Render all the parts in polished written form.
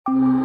Hello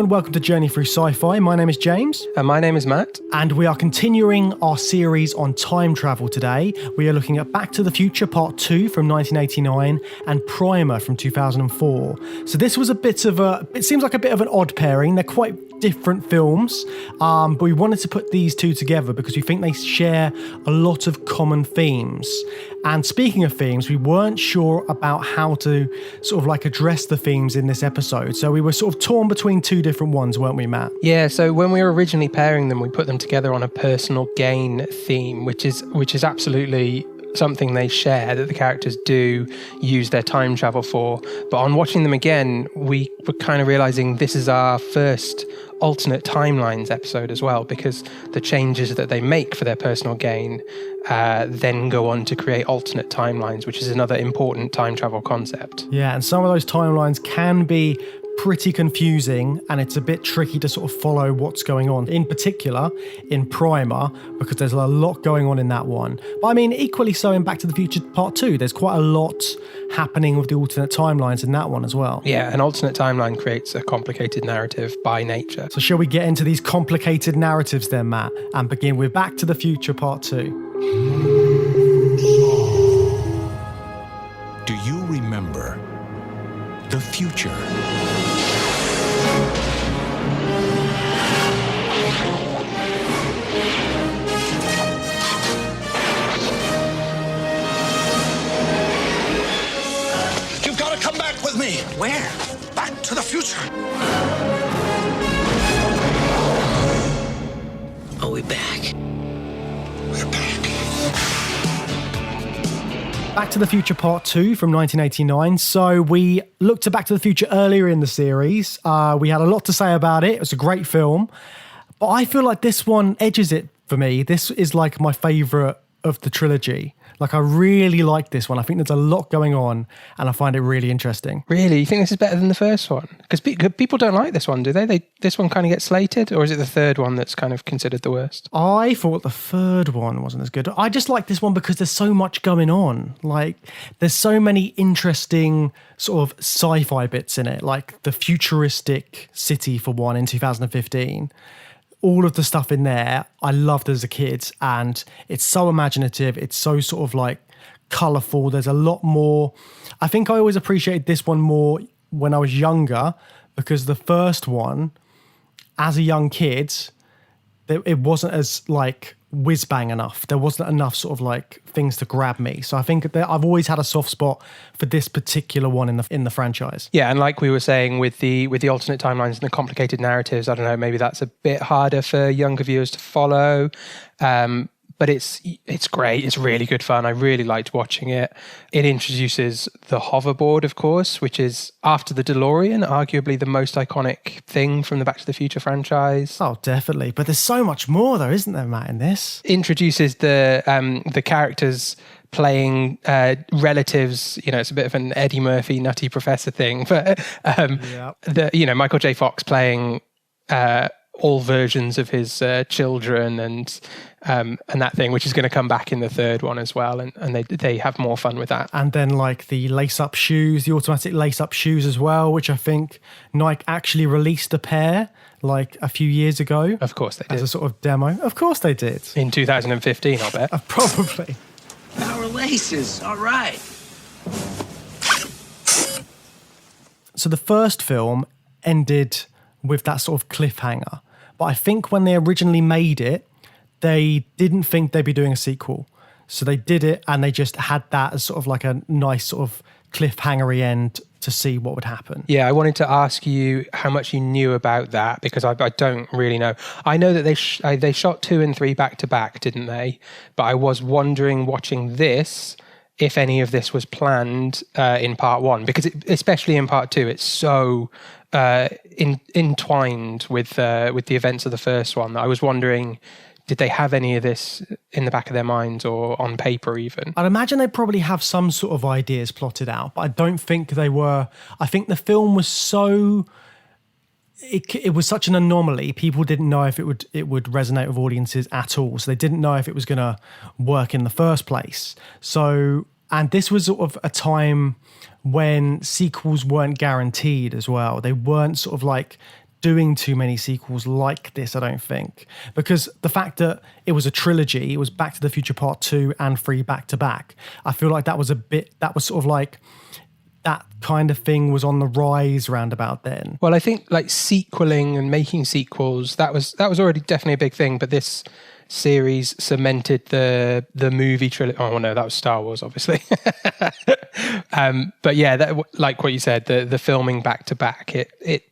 and welcome to Journey Through Sci-Fi. My name is James. And my name is Matt. And we are continuing our series on time travel today. We are looking at Back to the Future Part 2 from 1989 and Primer from 2004. So this was it seems like a bit of an odd pairing. They're quite different films, but we wanted to put these two together because we think they share a lot of common themes. And speaking of themes, we weren't sure about how to sort of like address the themes in this episode. So we were sort of torn between two different ones, weren't we, Matt? Yeah, so when we were originally pairing them, we put them together on a personal gain theme, which is absolutely something they share, that the characters do use their time travel for. But on watching them again, we were kind of realizing this is our first alternate timelines episode as well, because the changes that they make for their personal gain then go on to create alternate timelines, which is another important time travel concept. Yeah, and some of those timelines can be pretty confusing, and it's a bit tricky to sort of follow what's going on, in particular in Primer, because there's a lot going on in that one. But I mean, equally so in Back to the Future Part 2, there's quite a lot happening with the alternate timelines in that one as well. Yeah, an alternate timeline creates a complicated narrative by nature. So shall we get into these complicated narratives then, Matt, and begin with Back to the Future Part 2? Do you remember the future? You've got to come back with me. Where? Back to the future. Are we back? We're back. Back to the Future Part 2 from 1989. So we looked at Back to the Future earlier in the series. We had a lot to say about it. It was a great film. But I feel like this one edges it for me. This is like my favourite of the trilogy. Like, I really like this one. I think there's a lot going on, and I find it really interesting. Really? You think this is better than the first one? Because people don't like this one, do they? This one kind of gets slated, or is it the third one that's kind of considered the worst? I thought the third one wasn't as good. I just like this one because there's so much going on. Like, there's so many interesting sort of sci-fi bits in it, like the futuristic city, for one, in 2015. All of the stuff in there I loved as a kid, and it's so imaginative, it's so sort of like colourful. There's a lot more. I think I always appreciated this one more when I was younger, because the first one, as a young kid, it wasn't as like whiz bang enough. There wasn't enough sort of like things to grab me. So I think that I've always had a soft spot for this particular one in the franchise. Yeah, and like we were saying with the alternate timelines and the complicated narratives, I don't know, maybe that's a bit harder for younger viewers to follow. But it's great. It's really good fun. I really liked watching it. It introduces the hoverboard, of course, which is, after the DeLorean, arguably the most iconic thing from the Back to the Future franchise. Oh, definitely. But there's so much more, though, isn't there, Matt, in this? Introduces the characters playing relatives. You know, it's a bit of an Eddie Murphy Nutty Professor thing, but Michael J. Fox playing all versions of his children and that thing, which is going to come back in the third one as well, and they have more fun with that. And then like the lace-up shoes, the automatic lace-up shoes as well, which I think Nike actually released a pair like a few years ago. Of course they did. As a sort of demo. Of course they did. In 2015, I'll bet. Probably. Power laces, all right. So the first film ended with that sort of cliffhanger. But I think when they originally made it, they didn't think they'd be doing a sequel. So they did it, and they just had that as sort of like a nice sort of cliffhangery end to see what would happen. Yeah, I wanted to ask you how much you knew about that, because I don't really know. I know that they shot 2 and 3 back to back, didn't they? But I was wondering, watching this, if any of this was planned in part 1, because especially in part 2, it's so entwined with the events of the first one. I was wondering, did they have any of this in the back of their minds or on paper even? I'd imagine they probably have some sort of ideas plotted out, but I don't think they were. I think the film was so. It was such an anomaly. People didn't know if it would resonate with audiences at all. So they didn't know if it was going to work in the first place. So, and this was sort of a time when sequels weren't guaranteed as well. They weren't sort of like doing too many sequels like this, I don't think. Because the fact that it was a trilogy, it was Back to the Future Part 2 and 3 back to back. I feel like that was sort of like, that kind of thing was on the rise round about then. Well, I think like sequeling and making sequels, that was already definitely a big thing, but this series cemented the movie trilogy. Oh no, that was Star Wars, obviously. But yeah, that, like what you said, the filming back to back, it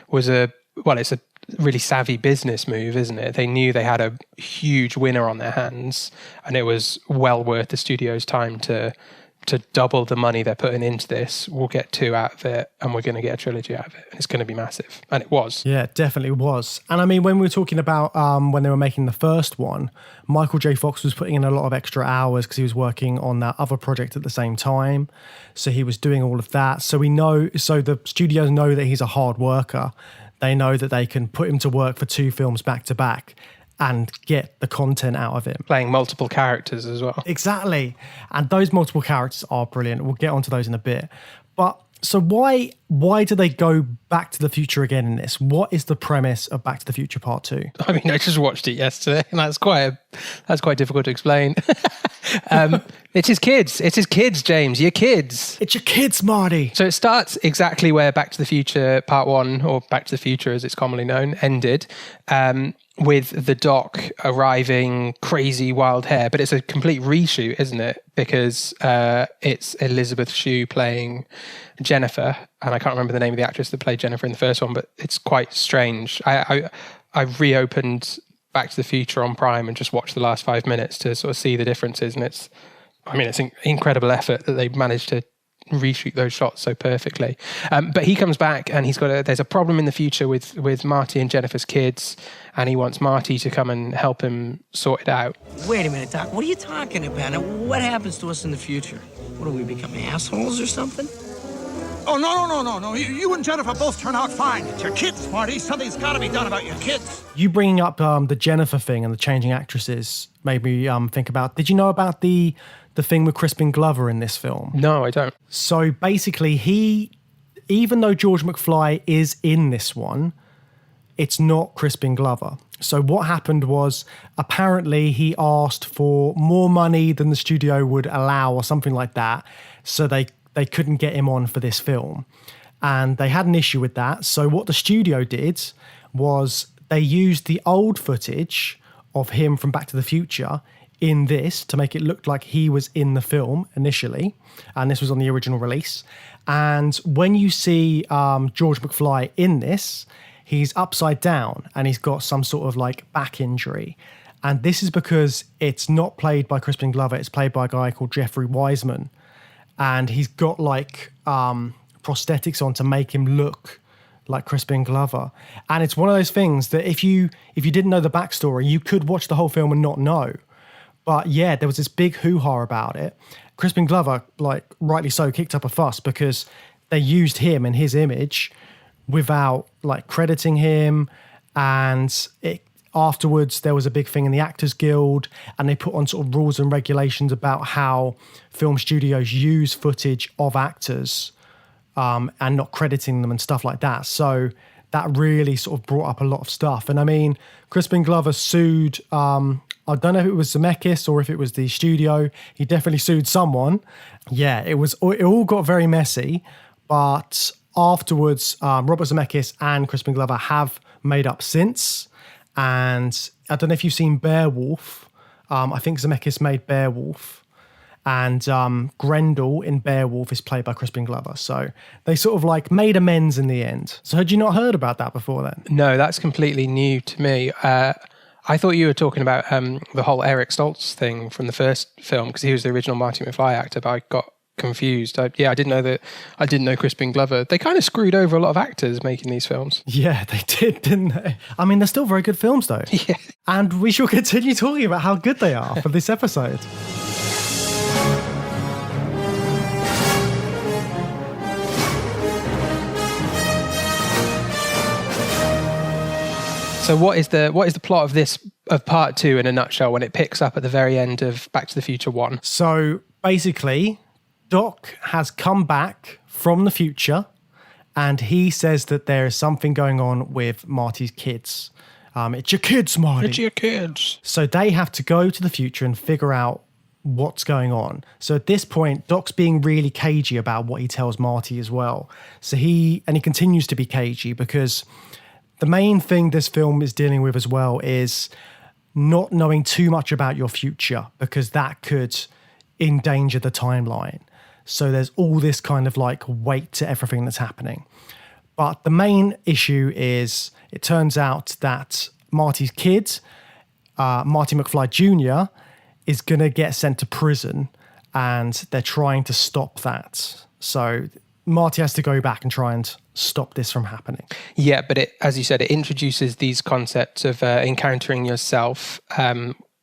was it's a really savvy business move, isn't it? They knew they had a huge winner on their hands, and it was well worth the studio's time to double the money they're putting into this. We'll get 2 out of it, and we're going to get a trilogy out of it. And it's going to be massive. And it was. Yeah, it definitely was. And I mean, when we were talking about when they were making the first one, Michael J. Fox was putting in a lot of extra hours because he was working on that other project at the same time. So he was doing all of that. So the studios know that he's a hard worker. They know that they can put him to work for 2 films back to back and get the content out of him. Playing multiple characters as well. Exactly. And those multiple characters are brilliant. We'll get onto those in a bit. But so why do they go Back to the Future again in this? What is the premise of Back to the Future Part 2? I mean, I just watched it yesterday, and that's quite difficult to explain. It's his kids. It's his kids, James. Your kids. It's your kids, Marty. So it starts exactly where Back to the Future Part 1, or Back to the Future as it's commonly known, ended. With the Doc arriving, crazy wild hair, but it's a complete reshoot, isn't it? Because it's Elizabeth Shue playing Jennifer, and I can't remember the name of the actress that played Jennifer in the first one, but it's quite strange. I reopened Back to the Future on Prime and just watched the last 5 minutes to sort of see the differences, and it's an incredible effort that they've managed to reshoot those shots so perfectly. But he comes back and there's a problem in the future with Marty and Jennifer's kids, and he wants Marty to come and help him sort it out. Wait a minute, Doc. What are you talking about? Now, what happens to us in the future? What do we become, assholes or something? Oh, no. You and Jennifer both turn out fine. It's your kids, Marty. Something's got to be done about your kids. You bringing up the Jennifer thing and the changing actresses made me think about, did you know about the thing with Crispin Glover in this film? No, I don't. So basically even though George McFly is in this one, it's not Crispin Glover. So what happened was, apparently he asked for more money than the studio would allow or something like that. So they couldn't get him on for this film. And they had an issue with that. So what the studio did was they used the old footage of him from Back to the Future in this to make it look like he was in the film initially. And this was on the original release. And when you see George McFly in this, he's upside down and he's got some sort of like back injury. And this is because it's not played by Crispin Glover. It's played by a guy called Jeffrey Wiseman. And he's got like prosthetics on to make him look like Crispin Glover. And it's one of those things that if you didn't know the backstory, you could watch the whole film and not know. But yeah, there was this big hoo-ha about it. Crispin Glover, like rightly so, kicked up a fuss because they used him and his image without like crediting him. And afterwards, there was a big thing in the Actors Guild, and they put on sort of rules and regulations about how film studios use footage of actors and not crediting them and stuff like that. So that really sort of brought up a lot of stuff. And I mean, Crispin Glover sued, I don't know if it was Zemeckis or if it was the studio. He definitely sued someone. Yeah, it all got very messy. But afterwards, Robert Zemeckis and Crispin Glover have made up since. And I don't know if you've seen Beowulf. I think Zemeckis made Beowulf. And Grendel in Beowulf is played by Crispin Glover. So they sort of like made amends in the end. So had you not heard about that before then? No, that's completely new to me. I thought you were talking about the whole Eric Stoltz thing from the first film, because he was the original Marty McFly actor, but I got confused. I didn't know that. I didn't know Crispin Glover. They kind of screwed over a lot of actors making these films. Yeah, they did, didn't they? I mean, they're still very good films, though. Yeah. And we shall continue talking about how good they are for this episode. So what is the plot of part 2 in a nutshell when it picks up at the very end of Back to the Future 1? So basically, Doc has come back from the future and he says that there is something going on with Marty's kids. It's your kids, Marty. It's your kids. So they have to go to the future and figure out what's going on. So at this point, Doc's being really cagey about what he tells Marty as well. So he continues to be cagey because the main thing this film is dealing with as well is not knowing too much about your future because that could endanger the timeline. So there's all this kind of like weight to everything that's happening. But the main issue is it turns out that Marty's kid, Marty McFly Jr., is going to get sent to prison and they're trying to stop that. So Marty has to go back and try and stop this from happening. Yeah, but as you said, it introduces these concepts of encountering yourself,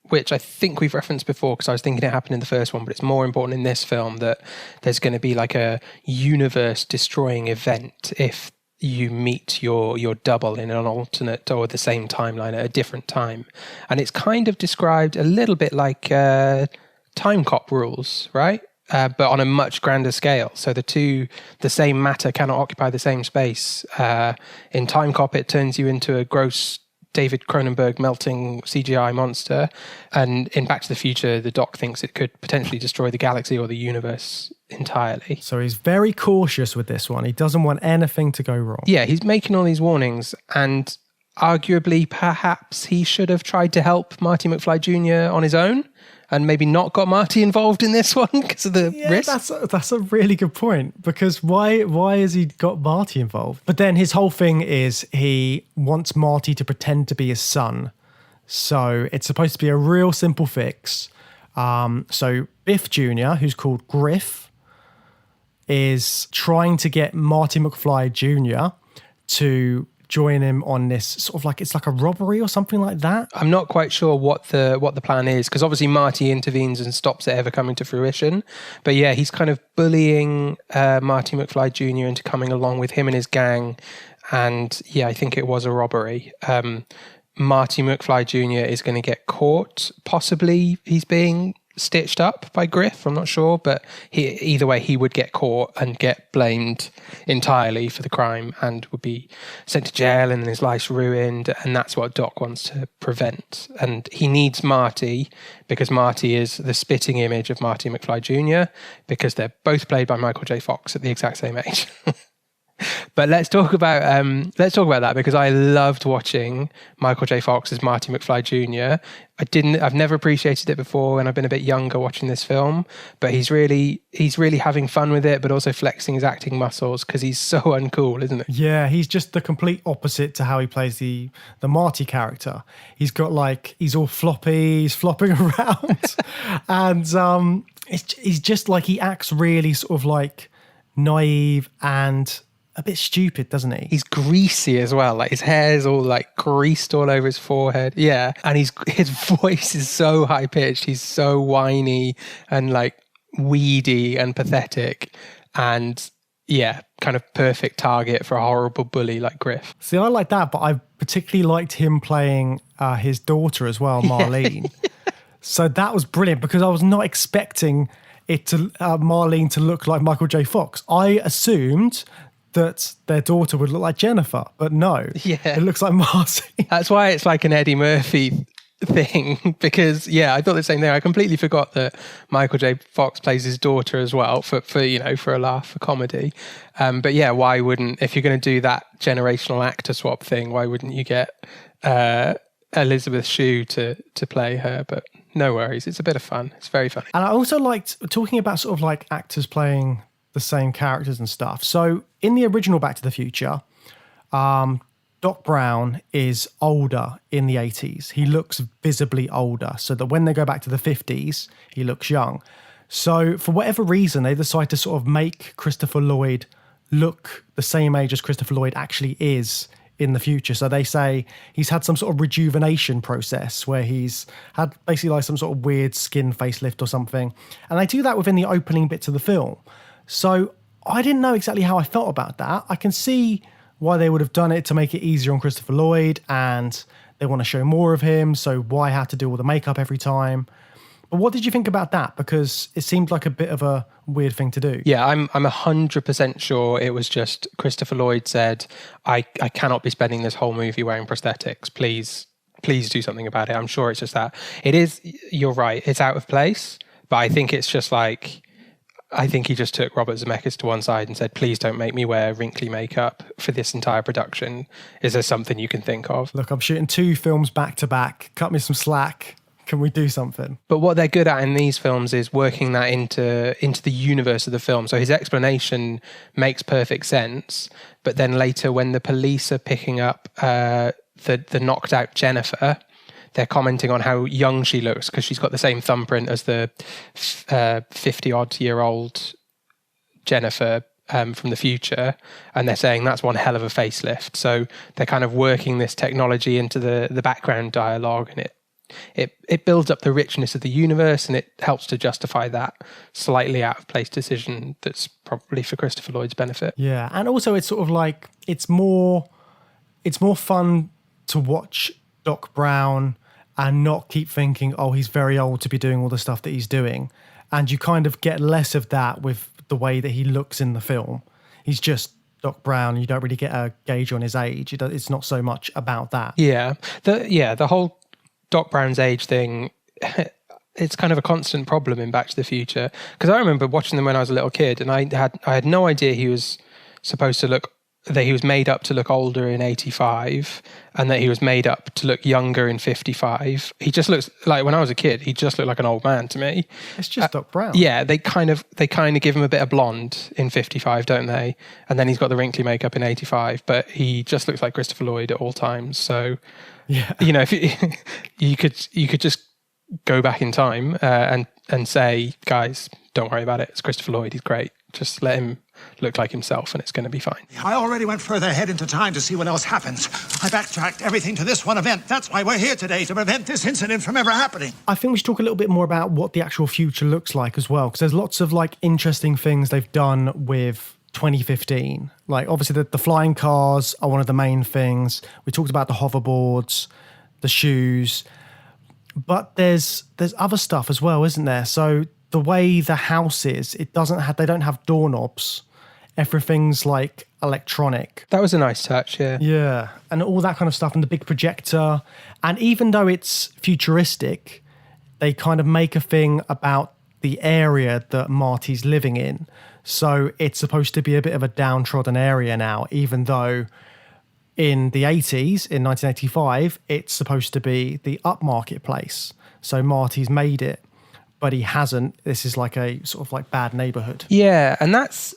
which I think we've referenced before because I was thinking it happened in the first one, but it's more important in this film that there's going to be like a universe-destroying event if you meet your double in an alternate or the same timeline at a different time. And it's kind of described a little bit like time cop rules, right? But on a much grander scale. So the same matter cannot occupy the same space. In Time Cop, it turns you into a gross David Cronenberg melting CGI monster. And in Back to the Future, the Doc thinks it could potentially destroy the galaxy or the universe entirely. So he's very cautious with this one. He doesn't want anything to go wrong. Yeah, he's making all these warnings, and arguably, perhaps he should have tried to help Marty McFly Jr. on his own and maybe not got Marty involved in this one because of the risk. That's a really good point because why has he got Marty involved? But then his whole thing is he wants Marty to pretend to be his son. So it's supposed to be a real simple fix. So Biff Jr., who's called Griff, is trying to get Marty McFly Jr. to join him on this sort of like, it's like a robbery or something like that. I'm not quite sure what the plan is because obviously Marty intervenes and stops it ever coming to fruition. But yeah, he's kind of bullying Marty McFly Jr. into coming along with him and his gang. And yeah, I think it was a robbery. Marty McFly Jr. is going to get caught. Possibly he's being stitched up by Griff, I'm not sure, but either way he would get caught and get blamed entirely for the crime and would be sent to jail and his life's ruined, and that's what Doc wants to prevent. And he needs Marty because Marty is the spitting image of Marty McFly Jr. because they're both played by Michael J. Fox at the exact same age. But let's talk about that because I loved watching Michael J. Fox as Marty McFly Jr. I've never appreciated it before, and I've been a bit younger watching this film. But he's really having fun with it, but also flexing his acting muscles because he's so uncool, isn't he? Yeah, he's just the complete opposite to how he plays the Marty character. He's got like he's all floppy, he's flopping around, and he's just like he acts really sort of like naive and a bit stupid, doesn't he? He's greasy as well. Like his hair's all like greased all over his forehead. Yeah. And his voice is so high pitched. He's so whiny and like weedy and pathetic. And yeah, kind of perfect target for a horrible bully like Griff. See, I like that, but I particularly liked him playing his daughter as well, Marlene. So that was brilliant because I was not expecting it to Marlene to look like Michael J. Fox. I assumed that their daughter would look like Jennifer, but no, it looks like Marcy. That's why it's like an Eddie Murphy thing because yeah, I thought the same thing. I completely forgot that Michael J. Fox plays his daughter as well for a laugh, for comedy. But yeah, why wouldn't, if you're going to do that generational actor swap thing, why wouldn't you get Elizabeth Shue to play her? But no worries, it's a bit of fun. It's very funny. And I also liked talking about sort of like actors playing the same characters and stuff. So in the original Back to the Future, Doc Brown is older in the 80s. He looks visibly older so that when they go back to the 50s, he looks young. So for whatever reason, they decide to sort of make Christopher Lloyd look the same age as Christopher Lloyd actually is in the future. So they say he's had some sort of rejuvenation process where he's had basically like some sort of weird skin facelift or something. And they do that within the opening bits of the film. So I didn't know exactly how I felt about that. I can see why they would have done it to make it easier on Christopher Lloyd, and they want to show more of him. So why have to do all the makeup every time? But what did you think about that? Because it seemed like a bit of a weird thing to do. Yeah, I'm 100% sure it was just Christopher Lloyd said, I cannot be spending this whole movie wearing prosthetics. Please do something about it. I'm sure it's just that. It is, you're right, it's out of place. But I think it's just like, I think he just took Robert Zemeckis to one side and said, please don't make me wear wrinkly makeup for this entire production. Is there something you can think of? Look, I'm shooting 2 films back to back. Cut me some slack. Can we do something? But what they're good at in these films is working that into the universe of the film. So his explanation makes perfect sense. But then later when the police are picking up the knocked out Jennifer, they're commenting on how young she looks because she's got the same thumbprint as the 50-odd-year-old Jennifer from the future. And they're saying that's one hell of a facelift. So they're kind of working this technology into the background dialogue, and it builds up the richness of the universe, and it helps to justify that slightly out of place decision that's probably for Christopher Lloyd's benefit. Yeah, and also it's sort of like it's more fun to watch Doc Brown and not keep thinking, oh, he's very old to be doing all the stuff that he's doing. And you kind of get less of that with the way that he looks in the film. He's just Doc Brown. You don't really get a gauge on his age. It's not so much about that. Yeah, the whole Doc Brown's age thing, it's kind of a constant problem in Back to the Future. Because I remember watching them when I was a little kid, and I had no idea he was supposed to look, that he was made up to look older in 85 and that he was made up to look younger in 55. He just looks like, when I was a kid, he just looked like an old man to me. It's just Doc Brown. Yeah, they kind of give him a bit of blonde in 55, don't they? And then he's got the wrinkly makeup in 85, but he just looks like Christopher Lloyd at all times. So, yeah, you know, if you could just go back in time and say, guys, don't worry about it. It's Christopher Lloyd. He's great. Just let him look like himself and it's going to be fine. I already went further ahead into time to see what else happens. I backtracked everything to this one event. That's why we're here today, to prevent this incident from ever happening. I think we should talk a little bit more about what the actual future looks like as well, because there's lots of like interesting things they've done with 2015. Like obviously the flying cars are one of the main things. We talked about the hoverboards, the shoes, but there's other stuff as well, isn't there? So the way the house is, they don't have doorknobs. Everything's like electronic. That was a nice touch, yeah. Yeah, and all that kind of stuff, and the big projector. And even though it's futuristic, they kind of make a thing about the area that Marty's living in. So it's supposed to be a bit of a downtrodden area now, even though in the 80s, in 1985, it's supposed to be the upmarket place. So Marty's made it, but he hasn't. This is like a sort of like bad neighborhood. Yeah, and that's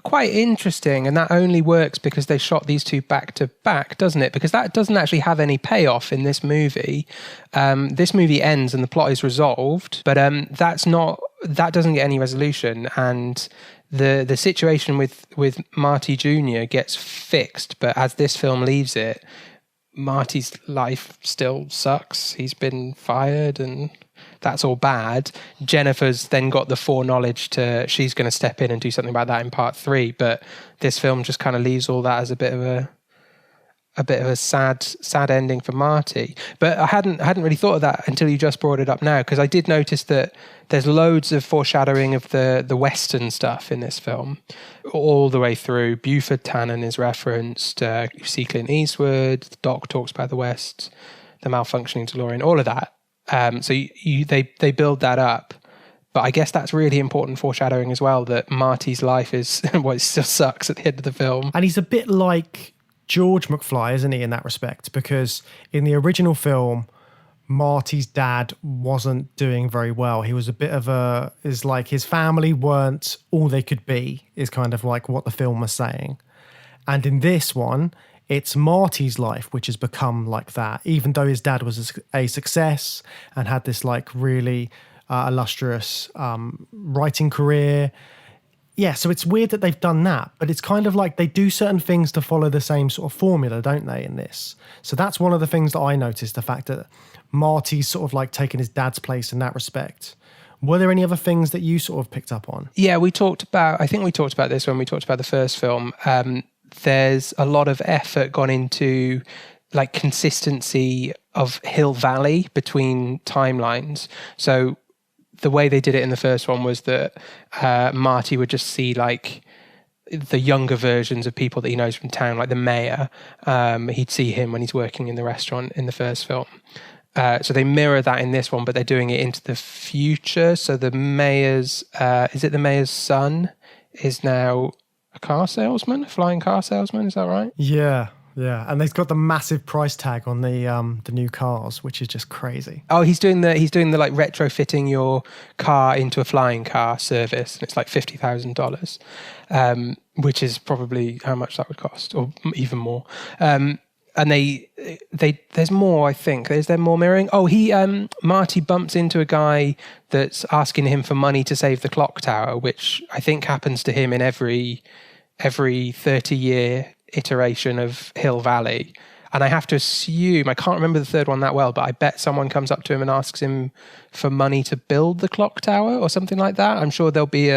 quite interesting, and that only works because they shot these two back to back, doesn't it? Because that doesn't actually have any payoff in this movie. This movie ends and the plot is resolved, but that doesn't get any resolution, and the situation with Marty Jr. gets fixed, but as this film leaves it, Marty's life still sucks. He's been fired and that's all bad. Jennifer's then got the foreknowledge she's going to step in and do something about that in part 3. But this film just kind of leaves all that as a bit of a sad ending for Marty. But I hadn't really thought of that until you just brought it up now, because I did notice that there's loads of foreshadowing of the Western stuff in this film, all the way through. Buford Tannen is referenced. You see Clint Eastwood. The Doc talks about the West, the malfunctioning DeLorean, all of that. So they build that up, but I guess that's really important foreshadowing as well, that Marty's life is it still sucks at the end of the film. And he's a bit like George McFly, isn't he, in that respect? Because in the original film, Marty's dad wasn't doing very well. He was a bit of his family weren't all they could be, is kind of like what the film was saying. And in this one, it's Marty's life which has become like that, even though his dad was a success and had this like really illustrious writing career. Yeah, so it's weird that they've done that, but it's kind of like they do certain things to follow the same sort of formula, don't they, in this? So that's one of the things that I noticed, the fact that Marty's sort of like taken his dad's place in that respect. Were there any other things that you sort of picked up on? Yeah, I think we talked about this when we talked about the first film. There's a lot of effort gone into like consistency of Hill Valley between timelines. So the way they did it in the first one was that Marty would just see like the younger versions of people that he knows from town, like the mayor. He'd see him when he's working in the restaurant in the first film. So they mirror that in this one, but they're doing it into the future. So the mayor's, is it the mayor's son is now a car salesman, a flying car salesman? Is that right? Yeah. Yeah, and they've got the massive price tag on the new cars, which is just crazy. Oh, he's doing the like retrofitting your car into a flying car service, and it's like $50,000, which is probably how much that would cost, or even more. And they there's more. I think is there more mirroring? Oh, Marty bumps into a guy that's asking him for money to save the clock tower, which I think happens to him in every 30-year iteration of Hill Valley. And I have to assume, I can't remember the third one that well, but I bet someone comes up to him and asks him for money to build the clock tower or something like that. I'm sure there'll be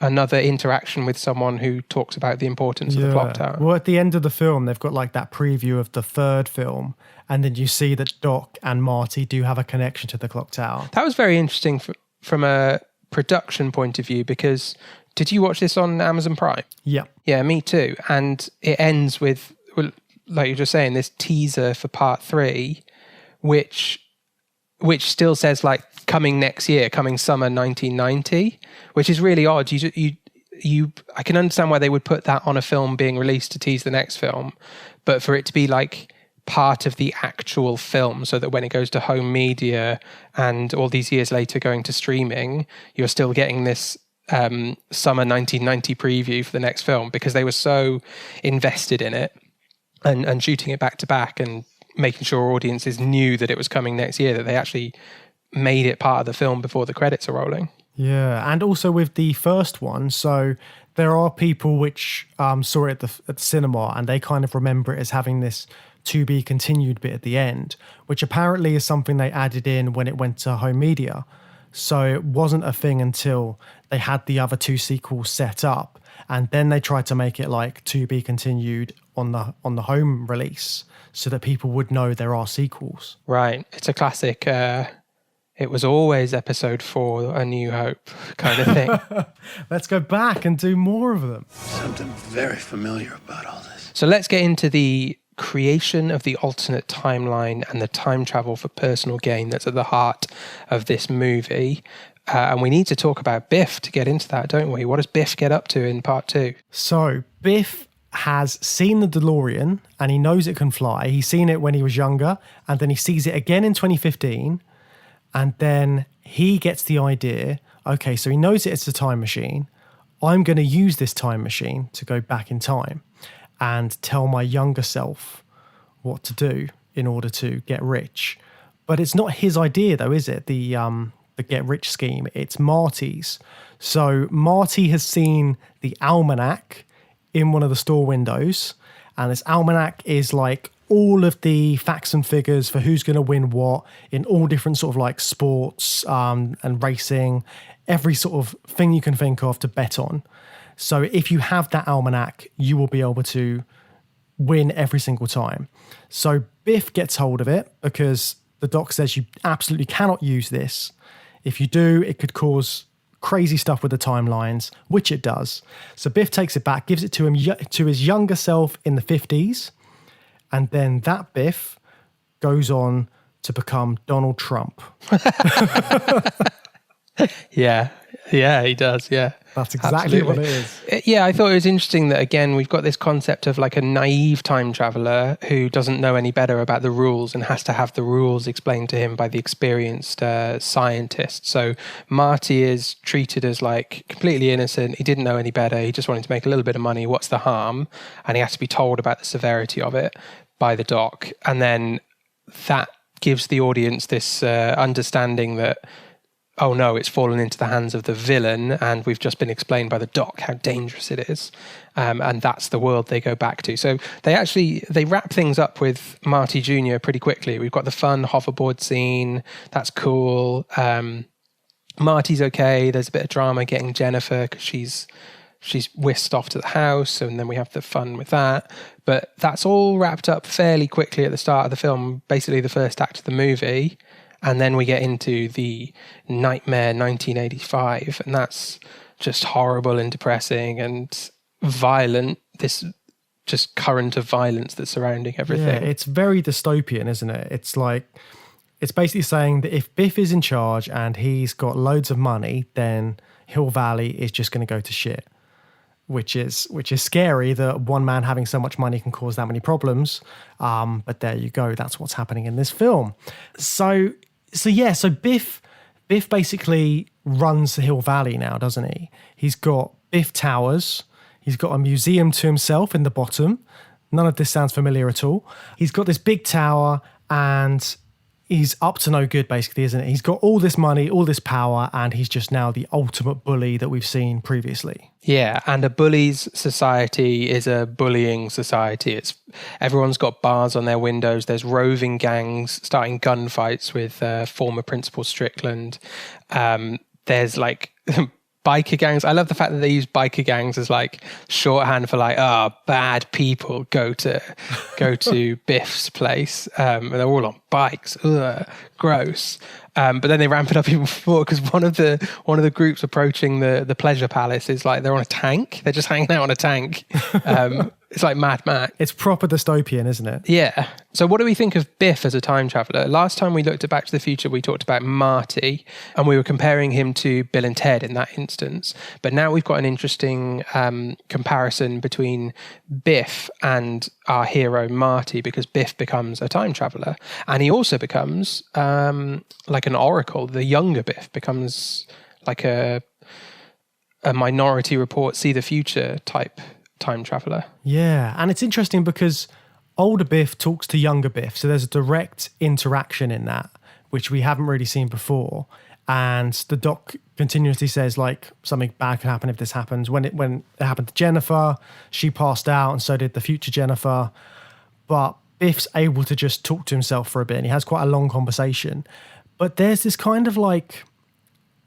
another interaction with someone who talks about the importance of the clock tower. Well, at the end of the film, they've got like that preview of the third film, and then you see that Doc and Marty do have a connection to the clock tower. That was very interesting from a production point of view, because did you watch this on Amazon Prime? Yeah. Yeah, me too. And it ends with, well, like you're just saying, this teaser for part 3, which still says like coming next year, coming summer 1990, which is really odd. I can understand why they would put that on a film being released to tease the next film, but for it to be like part of the actual film, so that when it goes to home media and all these years later going to streaming, you're still getting this summer 1990 preview for the next film, because they were so invested in it and shooting it back to back and making sure audiences knew that it was coming next year, that they actually made it part of the film before the credits are rolling. Yeah, and also with the first one, so there are people which saw it at the cinema, and they kind of remember it as having this to be continued bit at the end, which apparently is something they added in when it went to home media. So it wasn't a thing until they had the other 2 sequels set up, and then they tried to make it like to be continued on the home release, so that people would know there are sequels. Right. It's a classic it was always episode 4, A New Hope kind of thing. Let's go back and do more of them. Something very familiar about all this. So let's get into the creation of the alternate timeline and the time travel for personal gain that's at the heart of this movie. And we need to talk about Biff to get into that, don't we? What does Biff get up to in part 2? So Biff has seen the DeLorean and he knows it can fly. He's seen it when he was younger, and then he sees it again in 2015. And then he gets the idea, okay, so he knows it's a time machine. I'm going to use this time machine to go back in time and tell my younger self what to do in order to get rich. But it's not his idea though, is it? The get rich scheme, it's Marty's. So Marty has seen the almanac in one of the store windows, and this almanac is like all of the facts and figures for who's going to win what in all different sort of like sports and racing, every sort of thing you can think of to bet on. So if you have that almanac, you will be able to win every single time. So Biff gets hold of it because the doc says you absolutely cannot use this. If you do, it could cause crazy stuff with the timelines, which it does. So Biff takes it back, gives it to his younger self in the 50s, and then that Biff goes on to become Donald Trump. Yeah, he does, yeah. That's exactly what it is. Yeah, I thought it was interesting that, again, we've got this concept of like a naive time traveler who doesn't know any better about the rules and has to have the rules explained to him by the experienced scientist. So Marty is treated as like completely innocent. He didn't know any better. He just wanted to make a little bit of money. What's the harm? And he has to be told about the severity of it by the doc. And then that gives the audience this understanding that, oh no, it's fallen into the hands of the villain, and we've just been explained by the doc how dangerous it is. And that's the world they go back to. So they wrap things up with Marty Jr. pretty quickly. We've got the fun hoverboard scene. That's cool. Marty's okay. There's a bit of drama getting Jennifer because she's whisked off to the house, and then we have the fun with that. But that's all wrapped up fairly quickly at the start of the film, basically the first act of the movie. And then we get into the Nightmare 1985, and that's just horrible and depressing and violent, this just current of violence that's surrounding everything. Yeah, it's very dystopian, isn't it? It's like, it's basically saying that if Biff is in charge and he's got loads of money, then Hill Valley is just going to go to shit. Which is scary that one man having so much money can cause that many problems. But there you go. That's what's happening in this film. So Biff basically runs the Hill Valley now, doesn't he? He's got Biff Towers. He's got a museum to himself in the bottom. None of this sounds familiar at all. He's got this big tower, and he's up to no good, basically, isn't it? He's got all this money, all this power, and he's just now the ultimate bully that we've seen previously. Yeah, and a bully's society is a bullying society. Everyone's got bars on their windows. There's roving gangs starting gunfights with former Principal Strickland. There's like biker gangs. I love the fact that they use biker gangs as like shorthand for like, bad people go to Biff's place. And they're all on bikes. Ugh, gross. But then they ramp it up even more because one of the groups approaching the pleasure palace is like they're on a tank. They're just hanging out on a tank. It's like Mad Max. It's proper dystopian, isn't it? Yeah. So what do we think of Biff as a time traveler? Last time we looked at Back to the Future, we talked about Marty, and we were comparing him to Bill and Ted in that instance. But now we've got an interesting comparison between Biff and our hero Marty, because Biff becomes a time traveler, and he also becomes like an oracle. The younger Biff becomes like a Minority Report, see the future type time traveler. Yeah, and it's interesting because older Biff talks to younger Biff, so there's a direct interaction in that, which we haven't really seen before. And the doc continuously says like something bad can happen if this happens. When it happened to Jennifer, she passed out, and so did the future Jennifer. But Biff's able to just talk to himself for a bit, and he has quite a long conversation. But there's this kind of like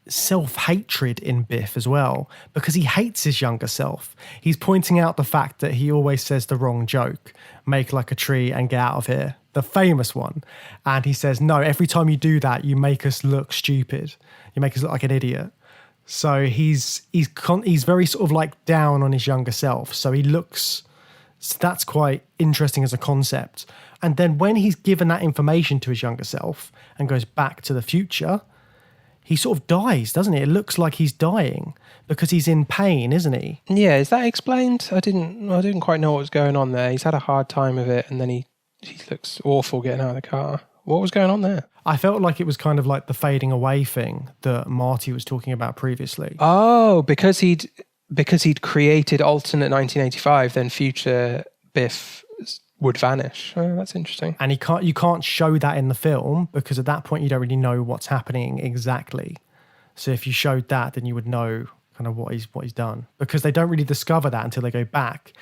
self-hatred in Biff as well, because he hates his younger self. He's pointing out the fact that he always says the wrong joke, make like a tree and get out of here, the famous one. And he says, no, every time you do that, you make us look stupid. You make us look like an idiot. So he's very sort of like down on his younger self. So that's quite interesting as a concept. And then when he's given that information to his younger self and goes back to the future, he sort of dies, doesn't it? It looks like he's dying because he's in pain, isn't he? Yeah, is that explained? I didn't quite know what was going on there. He's had a hard time of it, and then he looks awful getting out of the car. What was going on there? I felt like it was kind of like the fading away thing that Marty was talking about previously. Oh, because he'd created alternate 1985, then future Biff would vanish. Oh, that's interesting. And you can't show that in the film because at that point you don't really know what's happening exactly. So if you showed that, then you would know kind of what he's done, because they don't really discover that until they go back,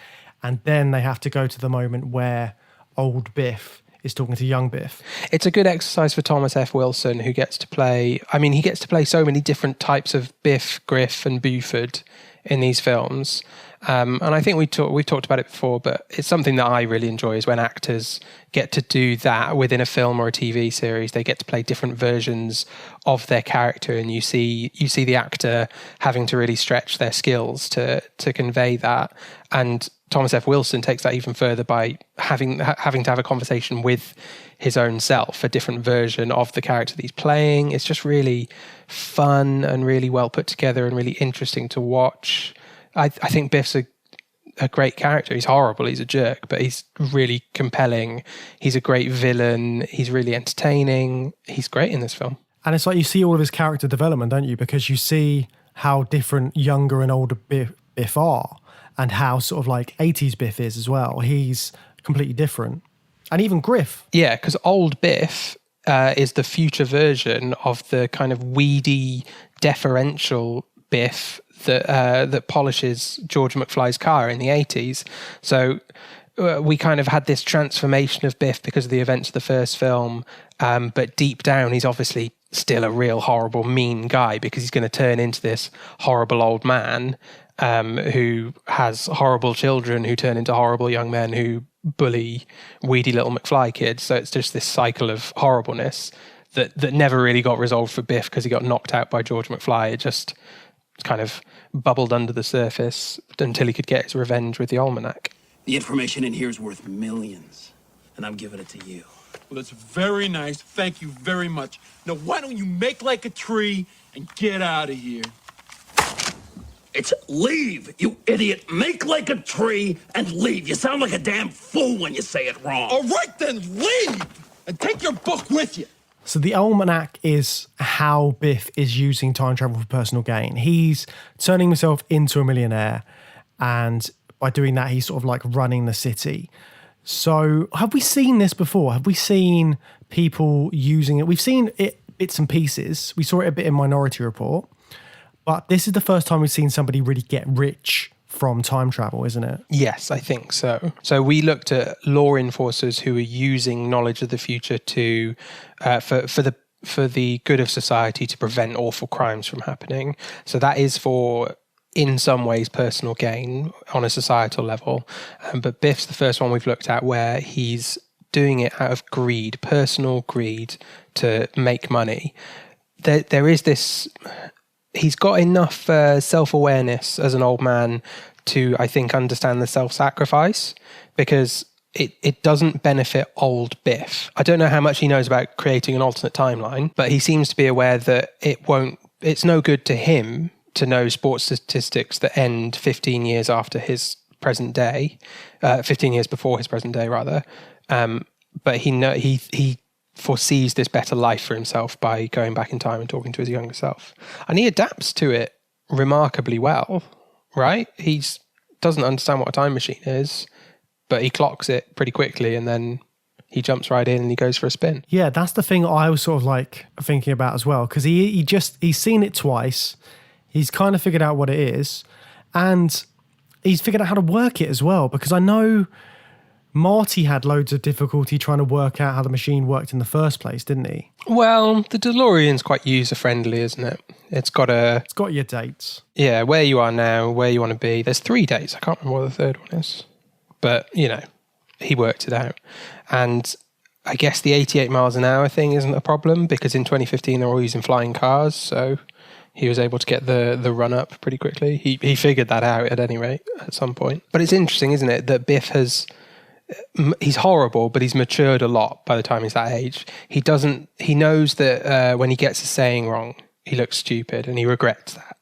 and then they have to go to the moment where old Biff is talking to young Biff. It's a good exercise for Thomas F. Wilson, who gets to play. I mean, he gets to play so many different types of Biff, Griff, and Buford in these films. And I think we've talked about it before, but it's something that I really enjoy is when actors get to do that within a film or a TV series. They get to play different versions of their character, and you see the actor having to really stretch their skills to convey that. And Thomas F. Wilson takes that even further by having to have a conversation with his own self, a different version of the character that he's playing. It's just really fun and really well put together and really interesting to watch. I think Biff's a great character. He's horrible, he's a jerk, but he's really compelling. He's a great villain. He's really entertaining. He's great in this film. And it's like you see all of his character development, don't you? Because you see how different younger and older Biff are, and how sort of like 80s Biff is as well. He's completely different. And even Griff. Yeah, because old Biff is the future version of the kind of weedy, deferential Biff that polishes George McFly's car in the 80s. So we kind of had this transformation of Biff because of the events of the first film, but deep down he's obviously still a real horrible, mean guy because he's going to turn into this horrible old man who has horrible children who turn into horrible young men who bully weedy little McFly kids. So it's just this cycle of horribleness that never really got resolved for Biff because he got knocked out by George McFly. It just kind of bubbled under the surface until he could get his revenge with the almanac. The information in here is worth millions, and I'm giving it to you. Well, that's very nice. Thank you very much. Now, why don't you make like a tree and get out of here? It's leave, you idiot. Make like a tree and leave. You sound like a damn fool when you say it wrong. All right, then leave and take your book with you. So the almanac is how Biff is using time travel for personal gain. He's turning himself into a millionaire, and by doing that, he's sort of like running the city. So have we seen this before? Have we seen people using it? We've seen it bits and pieces. We saw it a bit in Minority Report, but this is the first time we've seen somebody really get rich from time travel, isn't it? Yes, I think so. So we looked at law enforcers who are using knowledge of the future to for the good of society to prevent awful crimes from happening. So that is for, in some ways, personal gain on a societal level. But Biff's the first one we've looked at where he's doing it out of greed, personal greed, to make money. There is this... He's got enough self-awareness as an old man to, I think, understand the self-sacrifice, because it doesn't benefit old Biff. I don't know how much he knows about creating an alternate timeline, but he seems to be aware that it's no good to him to know sports statistics that end 15 years after his present day, 15 years before his present day, rather. But he foresees this better life for himself by going back in time and talking to his younger self. And he adapts to it remarkably well, right? He doesn't understand what a time machine is, but he clocks it pretty quickly, and then he jumps right in and he goes for a spin. Yeah, that's the thing I was sort of like thinking about as well, because he's seen it twice. He's kind of figured out what it is, and he's figured out how to work it as well, because I know Marty had loads of difficulty trying to work out how the machine worked in the first place, didn't he? Well, the DeLorean's quite user-friendly, isn't it? It's got your dates. Yeah, where you are now, where you want to be. There's 3 dates. I can't remember what the third one is. But, he worked it out. And I guess the 88 miles an hour thing isn't a problem, because in 2015 they're all using flying cars, so he was able to get the run up pretty quickly. He figured that out at any rate at some point. But it's interesting, isn't it, that Biff he's horrible, but he's matured a lot by the time he's that age. He knows that when he gets a saying wrong, he looks stupid, and he regrets that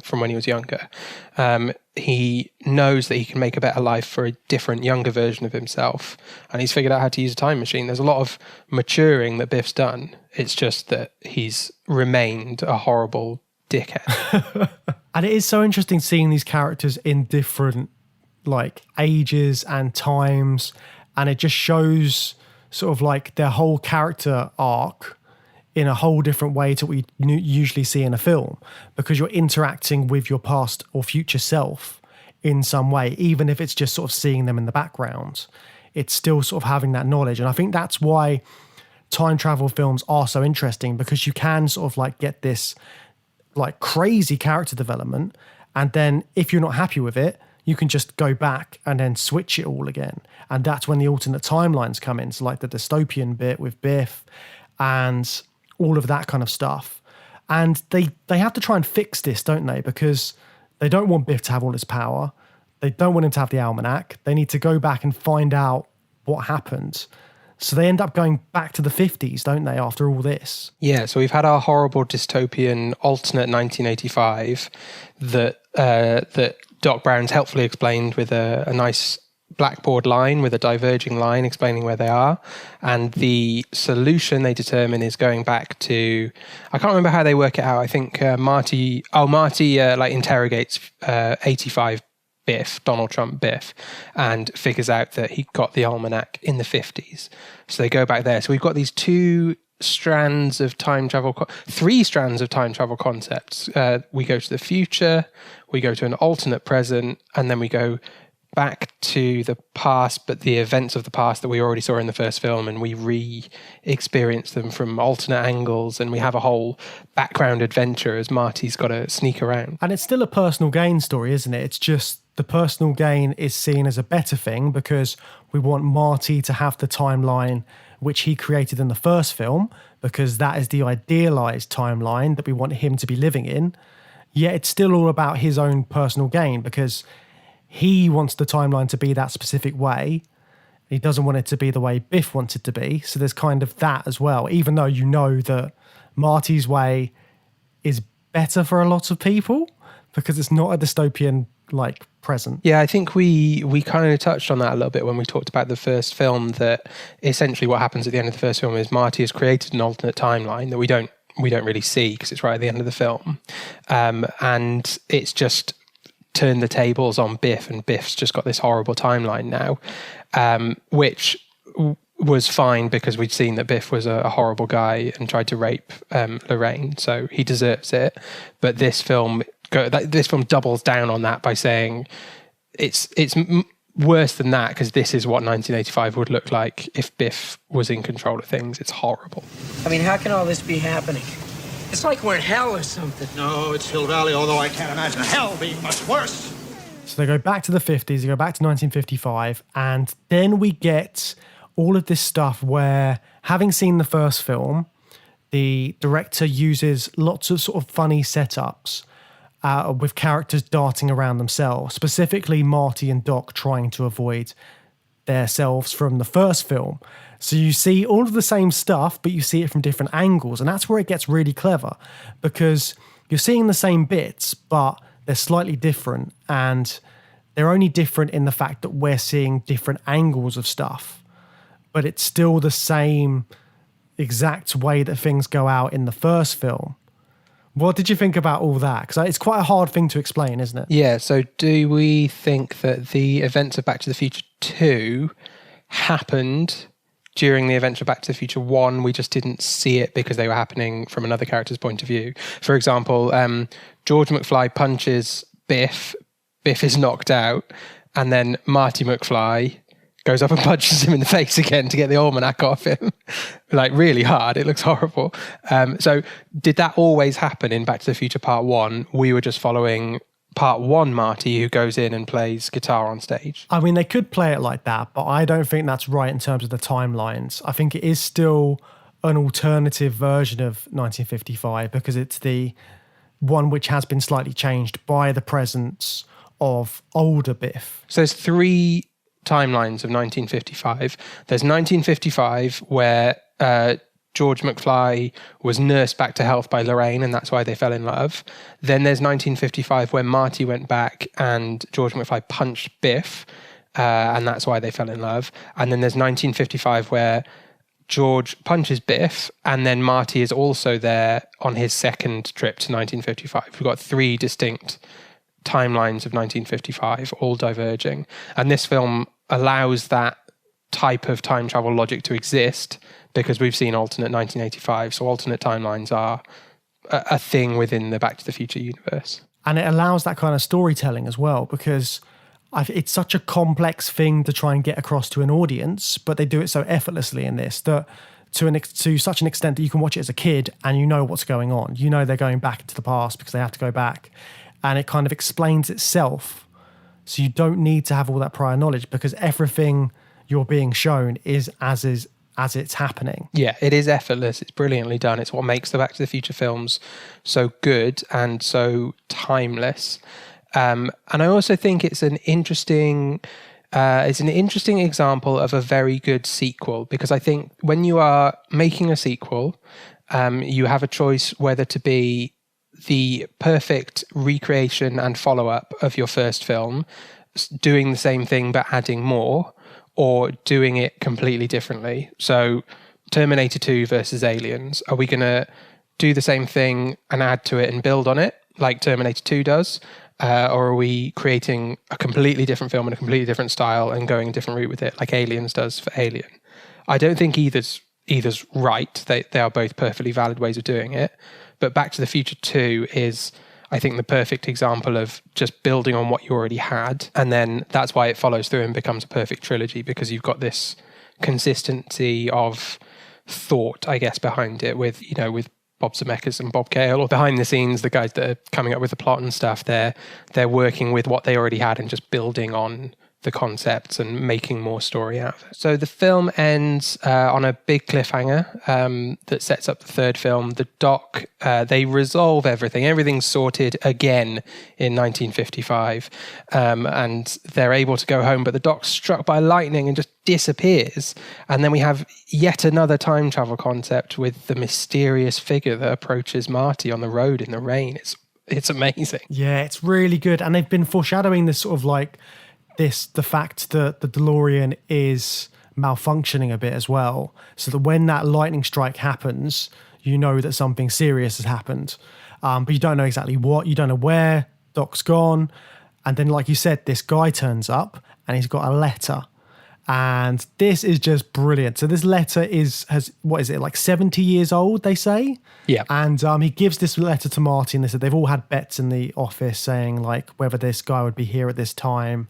from when he was younger. He knows that he can make a better life for a different, younger version of himself, and he's figured out how to use a time machine. There's a lot of maturing that Biff's done. It's just that he's remained a horrible dickhead. And it is so interesting seeing these characters in different like ages and times, and it just shows sort of like their whole character arc in a whole different way to what we usually see in a film, because you're interacting with your past or future self in some way, even if it's just sort of seeing them in the background. It's still sort of having that knowledge. And I think that's why time travel films are so interesting, because you can sort of like get this like crazy character development, and then if you're not happy with it, you can just go back and then switch it all again. And that's when the alternate timelines come in. So like the dystopian bit with Biff and all of that kind of stuff. And they have to try and fix this, don't they? Because they don't want Biff to have all his power. They don't want him to have the almanac. They need to go back and find out what happened. So they end up going back to the 50s, don't they, after all this? Yeah, so we've had our horrible dystopian alternate 1985 that Doc Brown's helpfully explained with a nice blackboard line with a diverging line explaining where they are. And the solution they determine is going back to, I can't remember how they work it out. I think Marty interrogates 85 Biff, Donald Trump Biff, and figures out that he got the almanac in the 50s. So they go back there. So we've got these two strands of time travel, three strands of time travel concepts. We go to the future, we go to an alternate present, and then we go back to the past, but the events of the past that we already saw in the first film, and we re-experience them from alternate angles, and we have a whole background adventure as Marty's got to sneak around. And it's still a personal gain story, isn't it? It's just the personal gain is seen as a better thing because we want Marty to have the timeline which he created in the first film, because that is the idealized timeline that we want him to be living in. Yet it's still all about his own personal gain because he wants the timeline to be that specific way. He doesn't want it to be the way Biff wants it to be. So there's kind of that as well, even though you know that Marty's way is better for a lot of people because it's not a dystopian like present. Yeah, I think we kind of touched on that a little bit when we talked about the first film, that essentially what happens at the end of the first film is Marty has created an alternate timeline that we don't really see because it's right at the end of the film. And it's just turned the tables on Biff, and Biff's just got this horrible timeline now, which was fine because we'd seen that Biff was a horrible guy and tried to rape Lorraine, so he deserves it. But this film doubles down on that by saying it's worse than that because this is what 1985 would look like if Biff was in control of things. It's horrible. I mean, how can all this be happening? It's like we're in hell or something. No, it's Hill Valley, although I can't imagine hell being much worse. So they go back to the 50s, they go back to 1955, and then we get all of this stuff where, having seen the first film, the director uses lots of sort of funny setups with characters darting around themselves, specifically Marty and Doc trying to avoid themselves from the first film. So you see all of the same stuff, but you see it from different angles. And that's where it gets really clever because you're seeing the same bits, but they're slightly different. And they're only different in the fact that we're seeing different angles of stuff. But it's still the same exact way that things go out in the first film. What did you think about all that? Because it's quite a hard thing to explain, isn't it? Yeah, so do we think that the events of Back to the Future 2 happened during the events of Back to the Future 1? We just didn't see it because they were happening from another character's point of view. For example, George McFly punches Biff. Biff is knocked out. And then Marty McFly goes up and punches him in the face again to get the almanac off him. Like really hard. It looks horrible. So did that always happen in Back to the Future Part 1? We were just following Part 1 Marty, who goes in and plays guitar on stage. I mean, they could play it like that, but I don't think that's right in terms of the timelines. I think it is still an alternative version of 1955 because it's the one which has been slightly changed by the presence of older Biff. So there's three timelines of 1955. There's 1955 where George McFly was nursed back to health by Lorraine, and that's why they fell in love. Then there's 1955 where Marty went back and George McFly punched Biff, and that's why they fell in love. And then there's 1955 where George punches Biff, and then Marty is also there on his second trip to 1955. We've got three distinct timelines of 1955, all diverging. And this film allows that type of time travel logic to exist because we've seen alternate 1985. So alternate timelines are a thing within the Back to the Future universe. And it allows that kind of storytelling as well because it's such a complex thing to try and get across to an audience, but they do it so effortlessly in this that to such an extent that you can watch it as a kid and you know what's going on. You know they're going back into the past because they have to go back. And it kind of explains itself. So you don't need to have all that prior knowledge because everything you're being shown is as it's happening. Yeah, it is effortless. It's brilliantly done. It's what makes the Back to the Future films so good and so timeless. And I also think it's an interesting example of a very good sequel because I think when you are making a sequel, you have a choice whether to be the perfect recreation and follow-up of your first film, doing the same thing but adding more, or doing it completely differently. So Terminator 2 versus Aliens, are we going to do the same thing and add to it and build on it like Terminator 2 does? Or are we creating a completely different film in a completely different style and going a different route with it like Aliens does for Alien? I don't think either's either's right. They are both perfectly valid ways of doing it. But Back to the Future 2 is, I think, the perfect example of just building on what you already had. And then that's why it follows through and becomes a perfect trilogy, because you've got this consistency of thought, I guess, behind it with Bob Zemeckis and Bob Gale, or behind the scenes, the guys that are coming up with the plot and stuff. They're working with what they already had and just building on the concepts and making more story out of it. So the film ends on a big cliffhanger that sets up the third film. The doc, they resolve everything. Everything's sorted again in 1955, and they're able to go home, but the doc's struck by lightning and just disappears. And then we have yet another time travel concept with the mysterious figure that approaches Marty on the road in the rain. It's amazing. Yeah, it's really good. And they've been foreshadowing this sort of like the fact that the DeLorean is malfunctioning a bit as well, so that when that lightning strike happens, you know that something serious has happened, but you don't know exactly what, you don't know where. Doc's gone, and then, like you said, this guy turns up and he's got a letter, and this is just brilliant. So this letter has what is it, like 70 years old, they say? Yeah. And he gives this letter to Marty, and they said they've all had bets in the office saying like whether this guy would be here at this time.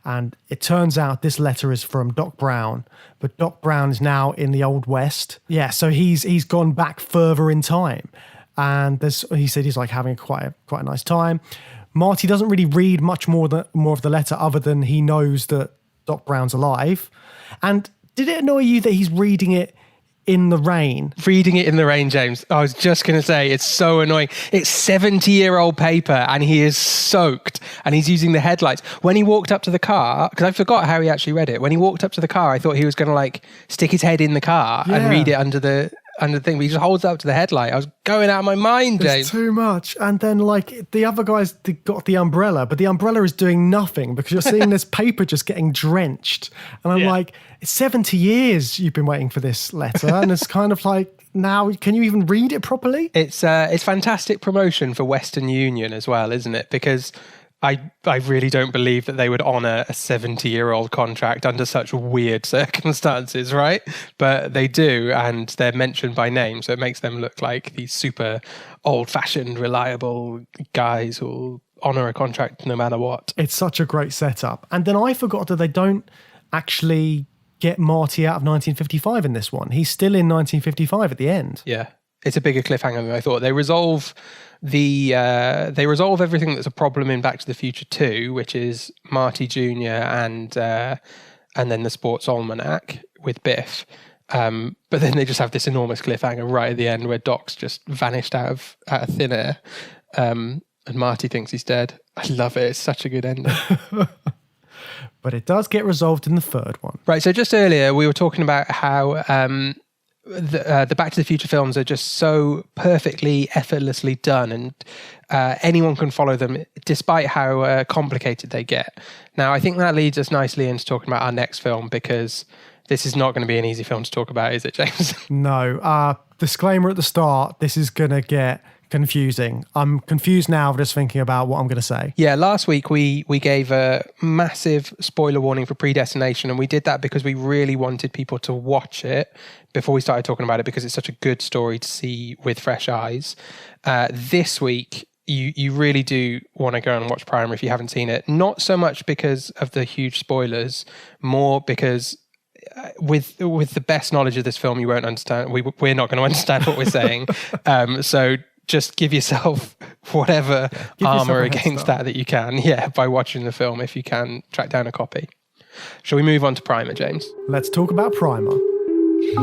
And it turns out this letter is from Doc Brown, but Doc Brown is now in the Old West. Yeah, so he's gone back further in time. And he said he's like having quite a nice time. Marty doesn't really read much more of the letter, other than he knows that Doc Brown's alive. And did it annoy you that he's reading it in the rain? Reading it in the rain, James. I was just going to say, it's so annoying. It's 70-year-old paper and he is soaked and he's using the headlights. When he walked up to the car, because I forgot how he actually read it. When he walked up to the car, I thought he was going to like stick his head in the car and read it under the thing, but he just holds up to the headlight. I was going out of my mind, James. It's too much. And then like the other guys, they got the umbrella, but the umbrella is doing nothing because you're seeing this paper just getting drenched. And I'm like, it's 70 years you've been waiting for this letter. And it's kind of like, now, can you even read it properly? It's fantastic promotion for Western Union as well, isn't it? Because I really don't believe that they would honour a 70-year-old contract under such weird circumstances, right? But they do, and they're mentioned by name, so it makes them look like these super old-fashioned, reliable guys who'll honour a contract no matter what. It's such a great setup. And then I forgot that they don't actually get Marty out of 1955 in this one. He's still in 1955 at the end. Yeah. It's a bigger cliffhanger than I thought. They resolve everything that's a problem in Back to the Future 2, which is Marty Jr. and then the sports almanac with Biff. But then they just have this enormous cliffhanger right at the end where Doc's just vanished out of thin air, and Marty thinks he's dead. I love it. It's such a good ending. But it does get resolved in the third one. Right. So just earlier we were talking about how the Back to the Future films are just so perfectly, effortlessly done, and anyone can follow them despite how complicated they get. Now, I think that leads us nicely into talking about our next film, because this is not going to be an easy film to talk about, is it, James? No. Disclaimer at the start, this is going to get confusing. I'm confused now just thinking about what I'm going to say. Yeah, last week we gave a massive spoiler warning for Predestination, and we did that because we really wanted people to watch it before we started talking about it, because it's such a good story to see with fresh eyes. This week, you really do want to go and watch Primer if you haven't seen it. Not so much because of the huge spoilers, more because with the best knowledge of this film, you won't understand. We're not going to understand what we're saying. So just give yourself whatever armor against that you can. Yeah, by watching the film, if you can track down a copy. Shall we move on to Primer, James? Let's talk about Primer. I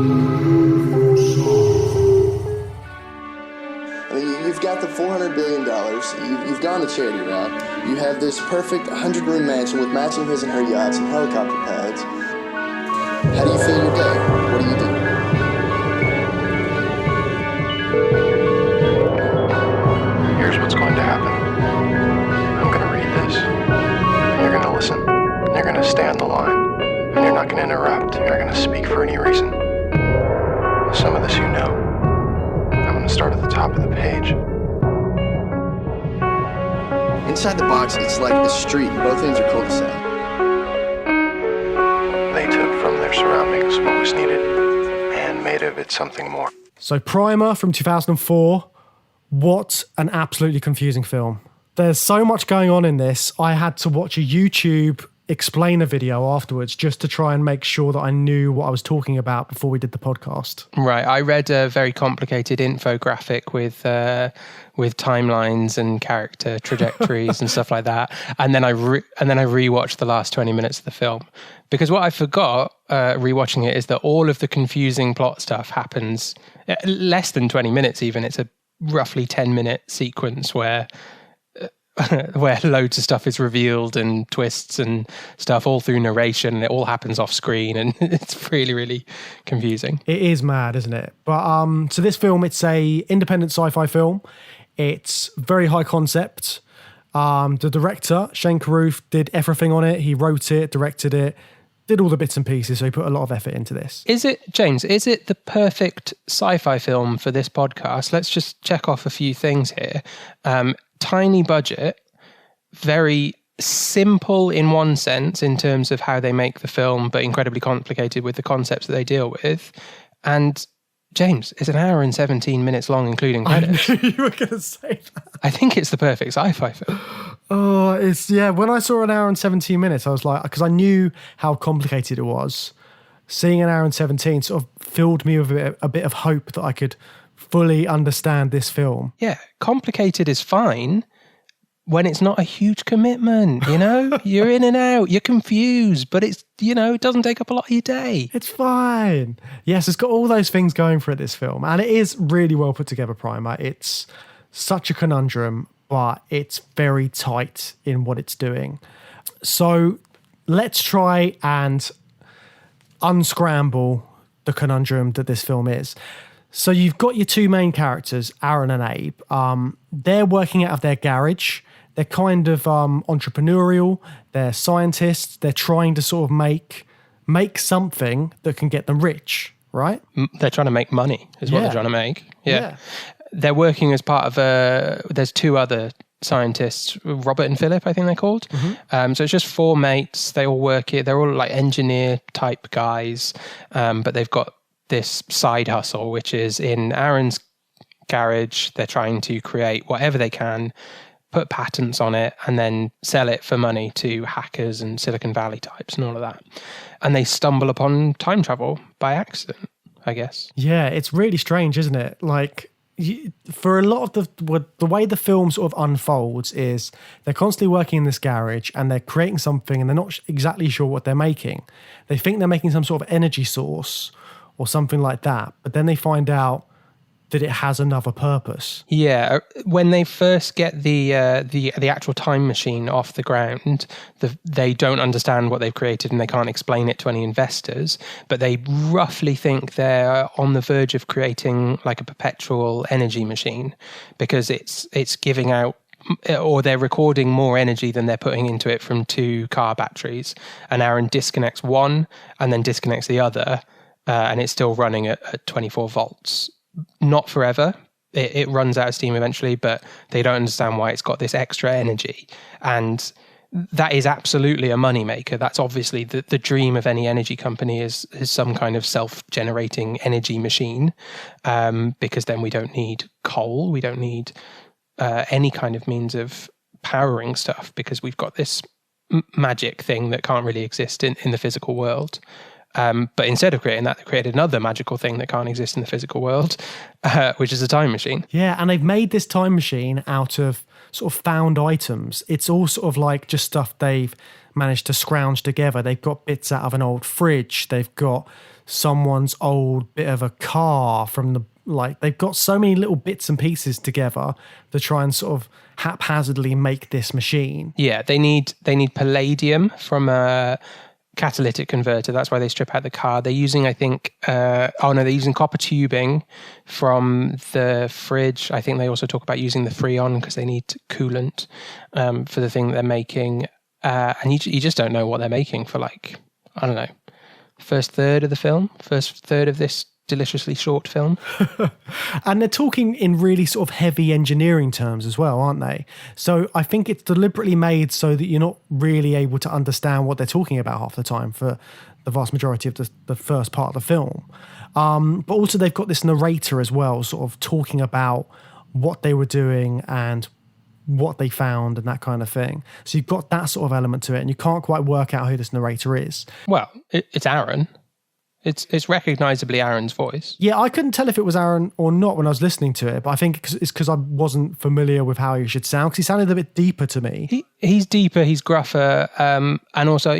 mean, you've got the $400 billion. You've gone the charity route. You have this perfect 100-room mansion with matching his and her yachts and helicopter pads. How do you fill your day? What do you do? Here's what's going to happen. I'm going to read this, and you're going to listen, and you're going to stay on the line, and you're not going to interrupt, you're not going to speak for any reason. Some of this you know. I'm going to start at the top of the page. Inside the box, it's like a street. Both ends are cul-de-sac. They took from their surroundings what was needed, and made of it something more. So Primer from 2004, what an absolutely confusing film. There's so much going on in this. I had to watch a YouTube explainer video afterwards just to try and make sure that I knew what I was talking about before we did the podcast. Right. I read a very complicated infographic with timelines and character trajectories and stuff like that. And then I rewatched the last 20 minutes of the film. Because what I forgot rewatching it is that all of the confusing plot stuff happens less than 20 minutes even. It's a roughly 10-minute sequence where loads of stuff is revealed and twists and stuff all through narration. And it all happens off screen and it's really, really confusing. It is mad, isn't it? But so this film, it's a independent sci-fi film. It's very high concept. The director, Shane Carruth, did everything on it. He wrote it, directed it, did all the bits and pieces. So he put a lot of effort into this. Is it the perfect sci-fi film for this podcast? Let's just check off a few things here. Tiny budget, very simple in one sense in terms of how they make the film, but incredibly complicated with the concepts that they deal with. And James, it's an hour and 17 minutes long, including credits. I knew you were going to say that. I think it's the perfect sci-fi film. Oh, when I saw an hour and 17 minutes, I was like, because I knew how complicated it was. Seeing an hour and 17 sort of filled me with a bit of hope that I could fully understand this film. Yeah, complicated is fine when it's not a huge commitment, you know? You're in and out, you're confused, but it's, it doesn't take up a lot of your day. It's fine. Yes, it's got all those things going for it, this film. And it is really well put together, Primer. It's such a conundrum, but it's very tight in what it's doing. So let's try and unscramble the conundrum that this film is. So you've got your two main characters, Aaron and Abe. They're working out of their garage. They're kind of entrepreneurial. They're scientists. They're trying to sort of make something that can get them rich, right? They're trying to make money is what they're trying to make. Yeah. They're working as part of there's two other scientists, Robert and Philip, I think they're called. Mm-hmm. So it's just four mates. They all work here. They're all like engineer type guys, but they've got this side hustle, which is in Aaron's garage. They're trying to create whatever they can, put patents on it, and then sell it for money to hackers and Silicon Valley types and all of that. And they stumble upon time travel by accident, I guess. Yeah, it's really strange, isn't it? Like, for a lot of the way the film sort of unfolds is they're constantly working in this garage and they're creating something and they're not exactly sure what they're making. They think they're making some sort of energy source or something like that, but then they find out that it has another purpose. Yeah, when they first get the actual time machine off the ground, they don't understand what they've created and they can't explain it to any investors, but they roughly think they're on the verge of creating like a perpetual energy machine because it's giving out, or they're recording more energy than they're putting into it from two car batteries. And Aaron disconnects one and then disconnects the other, and it's still running at 24 volts. Not forever. It runs out of steam eventually, but they don't understand why it's got this extra energy. And that is absolutely a moneymaker. That's obviously the dream of any energy company is some kind of self-generating energy machine, because then we don't need coal. We don't need any kind of means of powering stuff because we've got this magic thing that can't really exist in the physical world. But instead of creating that, they created another magical thing that can't exist in the physical world, which is a time machine. Yeah, and they've made this time machine out of sort of found items. It's all sort of like just stuff they've managed to scrounge together. They've got bits out of an old fridge. They've got someone's old bit of a car they've got so many little bits and pieces together to try and sort of haphazardly make this machine. Yeah, they need palladium from a catalytic converter. That's why they strip out the car. They're using, I think, they're using copper tubing from the fridge. I think they also talk about using the Freon because they need coolant for the thing that they're making. And you just don't know what they're making for, like, I don't know, first third of the film, first third of this deliciously short film. And they're talking in really sort of heavy engineering terms as well, aren't they? So I think it's deliberately made so that you're not really able to understand what they're talking about half the time for the vast majority of the first part of the film. But also they've got this narrator as well, sort of talking about what they were doing and what they found and that kind of thing. So you've got that sort of element to it, and you can't quite work out who this narrator is. Well, it's Aaron. It's recognisably Aaron's voice. Yeah, I couldn't tell if it was Aaron or not when I was listening to it, but I think it's because I wasn't familiar with how he should sound, because he sounded a bit deeper to me. He's deeper, he's gruffer, and also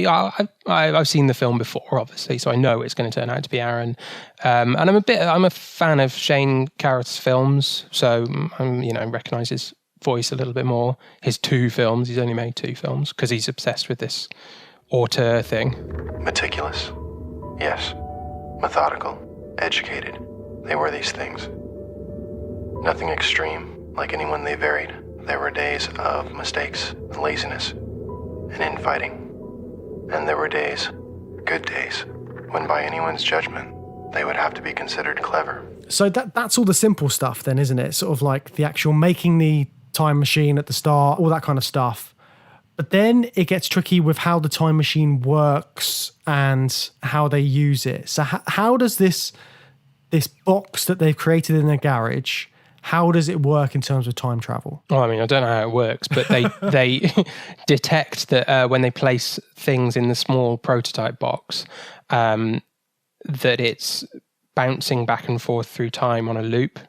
I've seen the film before, obviously, so I know it's going to turn out to be Aaron. And I'm a fan of Shane Carruth's films, so I recognise his voice a little bit more. His 2 films, he's only made 2 films because he's obsessed with this auteur thing. Meticulous. Yes. Methodical. Educated. They were these things. Nothing extreme, like anyone they varied. There were days of mistakes, laziness, and infighting. And there were days, good days, when by anyone's judgment, they would have to be considered clever. So that's all the simple stuff then, isn't it? Sort of like the actual making the time machine at the start, all that kind of stuff. But then it gets tricky with how the time machine works and how they use it. So how does this box that they've created in their garage, how does it work in terms of time travel? Well, I mean, I don't know how it works, but they detect that when they place things in the small prototype box, that it's bouncing back and forth through time on a loop.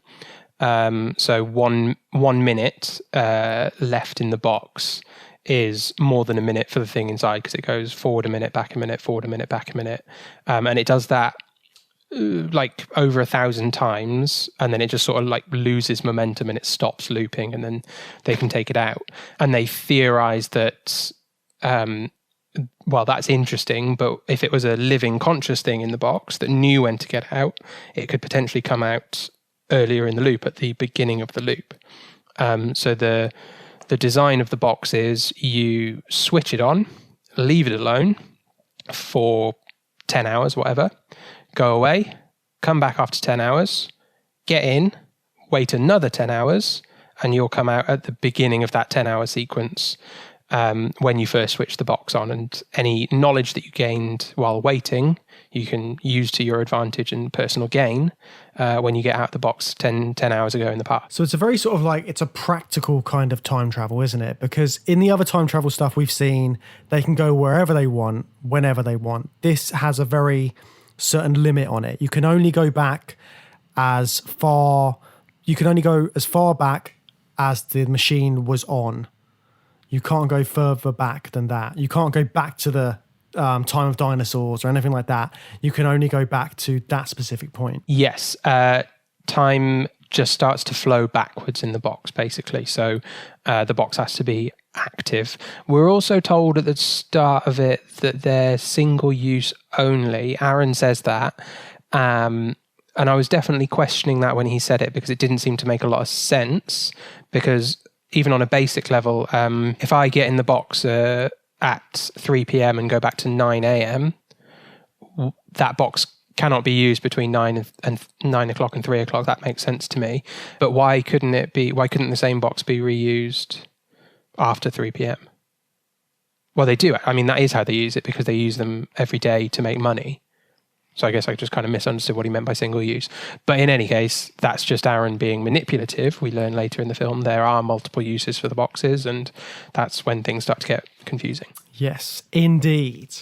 So one minute left in the box is more than a minute for the thing inside, because it goes forward a minute, back a minute, forward a minute, back a minute. And it does that like over 1,000 times, and then it just sort of like loses momentum and it stops looping, and then they can take it out. And they theorize that, well, that's interesting, but if it was a living conscious thing in the box that knew when to get out, it could potentially come out earlier in the loop, at the beginning of the loop. So the design of the box is you switch it on, leave it alone for 10 hours, whatever, go away, come back after 10 hours, get in, wait another 10 hours, and you'll come out at the beginning of that 10-hour sequence when you first switch the box on. And any knowledge that you gained while waiting, you can use to your advantage and personal gain when you get out the box 10 hours ago in the past. So it's a very sort of like, it's a practical kind of time travel, isn't it? Because in the other time travel stuff we've seen, they can go wherever they want, whenever they want. This has a very certain limit on it. You can only go back as far back as the machine was on. You can't go further back than that. You can't go back to the time of dinosaurs or anything like that. You can only go back to that specific point. Yes. Time just starts to flow backwards in the box, basically. So the box has to be active. We're also told at the start of it that they're single use only. Aaron says that. And I was definitely questioning that when he said it, because it didn't seem to make a lot of sense. Because even on a basic level, if I get in the box at 3 p.m. and go back to 9 a.m., that box cannot be used between 9 o'clock and 3 o'clock. That makes sense to me. But why couldn't the same box be reused after 3 p.m.? Well, they do. I mean, that is how they use it, because they use them every day to make money. So I guess I just kind of misunderstood what he meant by single use. But in any case, that's just Aaron being manipulative. We learn later in the film there are multiple uses for the boxes, and that's when things start to get confusing. Yes, indeed.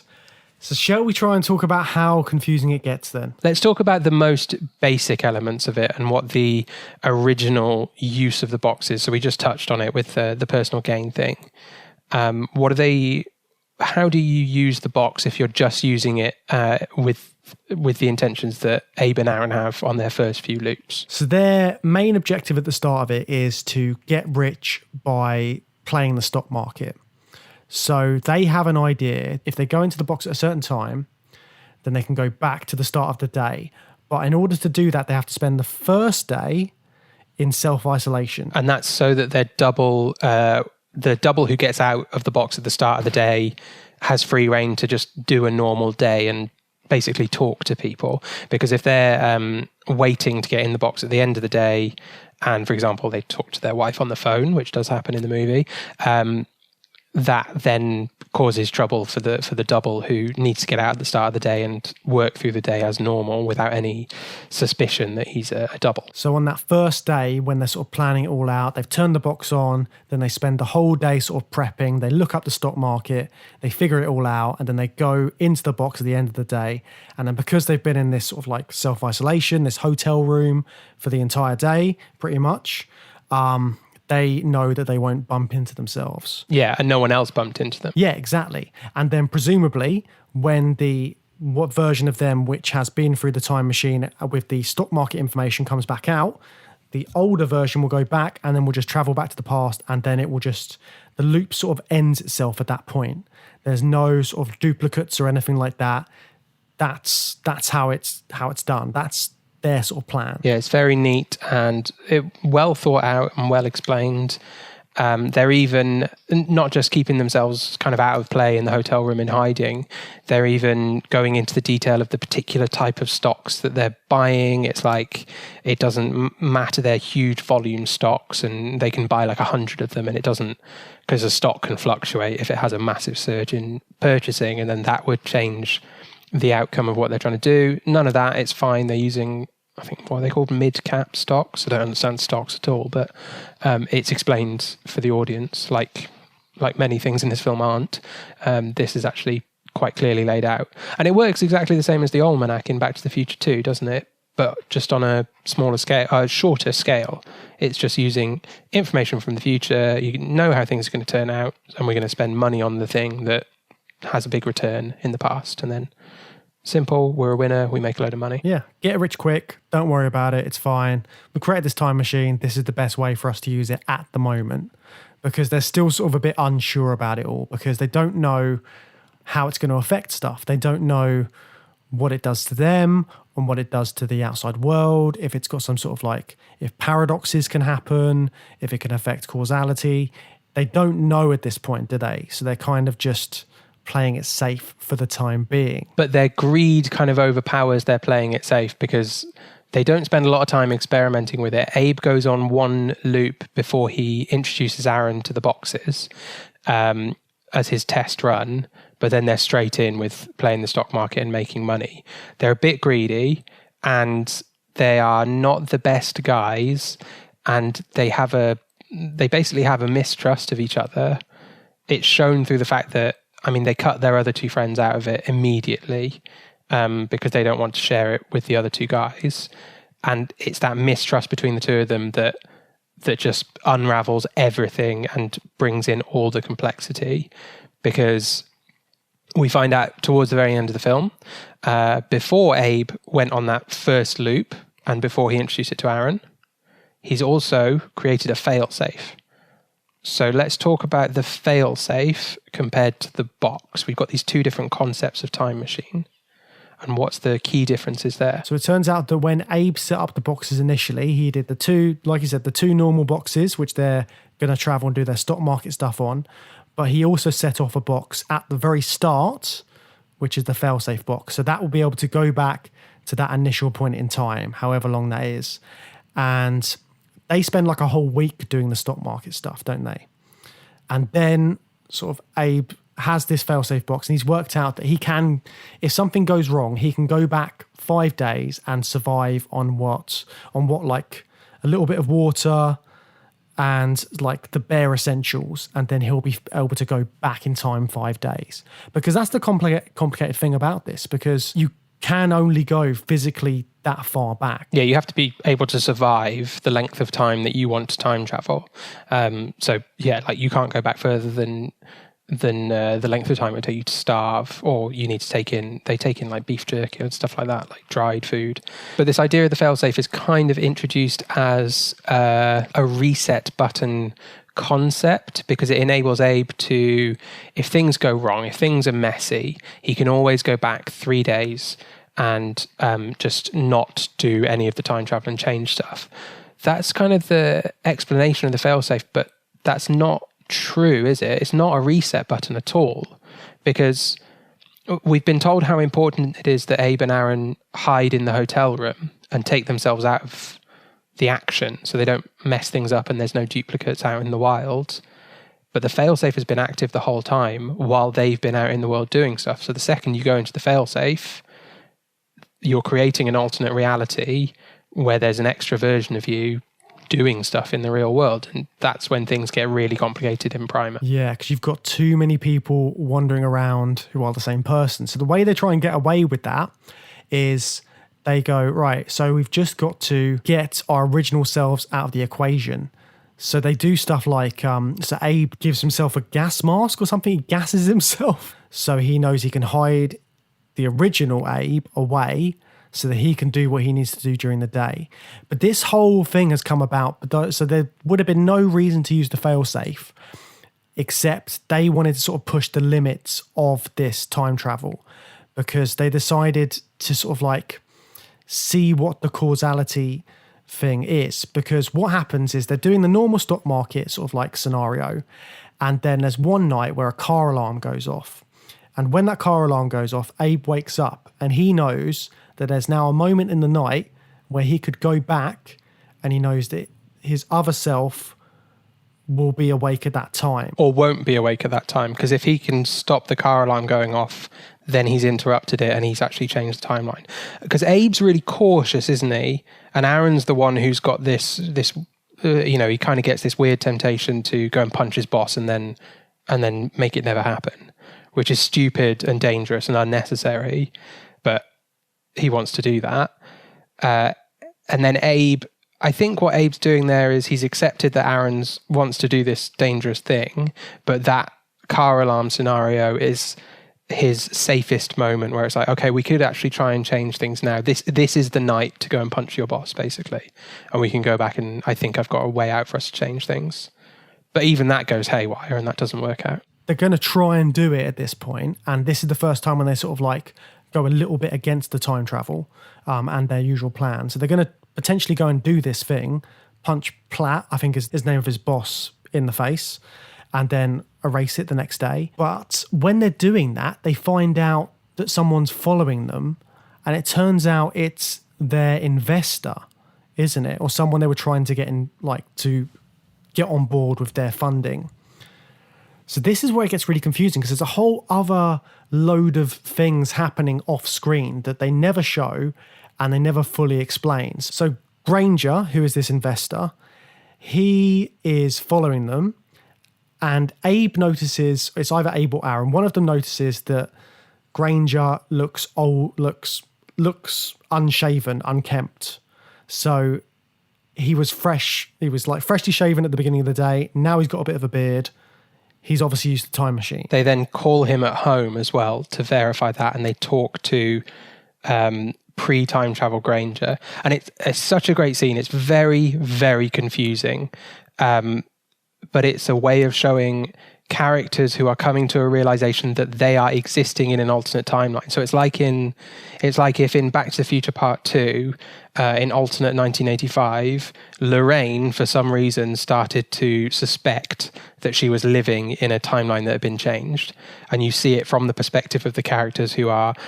So shall we try and talk about how confusing it gets then? Let's talk about the most basic elements of it and what the original use of the box is. So we just touched on it with the personal gain thing. How do you use the box if you're just using it with the intentions that Abe and Aaron have on their first few loops? So their main objective at the start of it is to get rich by playing the stock market. So they have an idea. If they go into the box at a certain time, then they can go back to the start of the day. But in order to do that, they have to spend the first day in self-isolation. And that's so that their double, the double who gets out of the box at the start of the day has free reign to just do a normal day and basically talk to people, because if they're waiting to get in the box at the end of the day, and for example they talk to their wife on the phone, which does happen in the movie, that then causes trouble for the double, who needs to get out at the start of the day and work through the day as normal without any suspicion that he's a double. So on that first day, when they're sort of planning it all out, they've turned the box on, then they spend the whole day sort of prepping, they look up the stock market, they figure it all out, and then they go into the box at the end of the day. And then because they've been in this sort of like self-isolation, this hotel room for the entire day, pretty much, they know that they won't bump into themselves. Yeah, and no one else bumped into them. Yeah, exactly. And then presumably when what version of them which has been through the time machine with the stock market information comes back out, the older version will go back and then we'll just travel back to the past, and then it will just, the loop sort of ends itself at that point. There's no sort of duplicates or anything like that. That's how it's done. That's their sort of plan. Yeah, it's very neat and well thought out and well explained. They're even not just keeping themselves kind of out of play in the hotel room in hiding, they're even going into the detail of the particular type of stocks that they're buying. It's like, it doesn't matter, they're huge volume stocks and they can buy like 100 of them, and it doesn't, because a stock can fluctuate if it has a massive surge in purchasing, and then that would change the outcome of what they're trying to do. None of that, it's fine. They're using, I think, what are they called? Mid-cap stocks. I don't understand stocks at all, but it's explained for the audience, like many things in this film aren't. This is actually quite clearly laid out. And it works exactly the same as the Almanac in Back to the Future 2, doesn't it? But just on a smaller scale, a shorter scale. It's just using information from the future. You know how things are going to turn out, and we're going to spend money on the thing that has a big return in the past, and then simple, we're a winner, we make a load of money. Yeah, get rich quick, don't worry about it, it's fine. We created this time machine, this is the best way for us to use it at the moment, because they're still sort of a bit unsure about it all, because they don't know how it's going to affect stuff. They don't know what it does to them and what it does to the outside world, if it's got some sort of like, if paradoxes can happen, if it can affect causality. They don't know at this point, do they? So they're kind of just playing it safe for the time being. But their greed kind of overpowers their playing it safe, because they don't spend a lot of time experimenting with it. Abe goes on one loop before he introduces Aaron to the boxes as his test run, but then they're straight in with playing the stock market and making money. They're a bit greedy, and they are not the best guys, and they basically have a mistrust of each other. It's shown through the fact that, I mean, they cut their other two friends out of it immediately because they don't want to share it with the other two guys. And it's that mistrust between the two of them that just unravels everything and brings in all the complexity, because we find out towards the very end of the film, before Abe went on that first loop and before he introduced it to Aaron, he's also created a fail-safe. So let's talk about the fail-safe compared to the box. We've got these two different concepts of time machine. And what's the key differences there? So it turns out that when Abe set up the boxes initially, he did the two, like you said, the two normal boxes, which they're going to travel and do their stock market stuff on. But he also set off a box at the very start, which is the fail-safe box. So that will be able to go back to that initial point in time, however long that is. And they spend like a whole week doing the stock market stuff, don't they? And then sort of Abe has this fail-safe box, and he's worked out that he can, if something goes wrong, he can go back 5 days and survive on what like a little bit of water and like the bare essentials, and then he'll be able to go back in time 5 days. Because that's the complicated thing about this, because you can only go physically that far back. Yeah, you have to be able to survive the length of time that you want to time travel. So yeah, like you can't go back further than the length of time it would take you to starve, or you need to take in like beef jerky and stuff like that, like dried food. But this idea of the failsafe is kind of introduced as a reset button concept, because it enables Abe to, if things go wrong, if things are messy, he can always go back 3 days and just not do any of the time travel and change stuff. That's kind of the explanation of the failsafe, but that's not true, is it? It's not a reset button at all, because we've been told how important it is that Abe and Aaron hide in the hotel room and take themselves out of the action so they don't mess things up and there's no duplicates out in the wild. But the failsafe has been active the whole time while they've been out in the world doing stuff. So the second you go into the failsafe, you're creating an alternate reality where there's an extra version of you doing stuff in the real world. And that's when things get really complicated in Primer. Yeah, because you've got too many people wandering around who are the same person. So the way they try and get away with that is they go, right, so we've just got to get our original selves out of the equation. So they do stuff like, so Abe gives himself a gas mask or something. He gasses himself. So he knows he can hide the original Abe away so that he can do what he needs to do during the day. But this whole thing has come about. So there would have been no reason to use the failsafe, except they wanted to sort of push the limits of this time travel because they decided to sort of like see what the causality thing is, because what happens is they're doing the normal stock market sort of like scenario, and then there's one night where a car alarm goes off, and when that car alarm goes off, Abe wakes up and he knows that there's now a moment in the night where he could go back, and he knows that his other self will be awake at that time. Or won't be awake at that time, because if he can stop the car alarm going off, then he's interrupted it and he's actually changed the timeline. Because Abe's really cautious, isn't he? And Aaron's the one who's got this he kind of gets this weird temptation to go and punch his boss and then make it never happen, which is stupid and dangerous and unnecessary. But he wants to do that. And then Abe, I think what Abe's doing there is he's accepted that Aaron wants to do this dangerous thing, but that car alarm scenario is his safest moment where it's like, okay, we could actually try and change things now. This is the night to go and punch your boss, basically. And we can go back and I think I've got a way out for us to change things. But even that goes haywire and that doesn't work out. They're going to try and do it at this point, and this is the first time when they sort of like go a little bit against the time travel and their usual plan. So they're going to potentially go and do this thing, punch Platt, I think is the name of his boss, in the face, and then erase it the next day. But when they're doing that, they find out that someone's following them, and it turns out it's their investor, isn't it? Or someone they were trying to get in, like, to get on board with their funding. So this is where it gets really confusing, because there's a whole other load of things happening off screen that they never show and they never fully explain. So Granger, who is this investor, he is following them, and Abe notices, it's either Abe or Aaron, one of them notices that Granger looks old, looks unshaven, unkempt. So he was fresh, he was like freshly shaven at the beginning of the day. Now he's got a bit of a beard. He's obviously used the time machine. They then call him at home as well to verify that, and they talk to pre-time travel Granger. And it's such a great scene. It's very, very confusing. But it's a way of showing characters who are coming to a realization that they are existing in an alternate timeline. So it's like if in Back to the Future Part 2, in alternate 1985, Lorraine, for some reason, started to suspect that she was living in a timeline that had been changed. And you see it from the perspective of the characters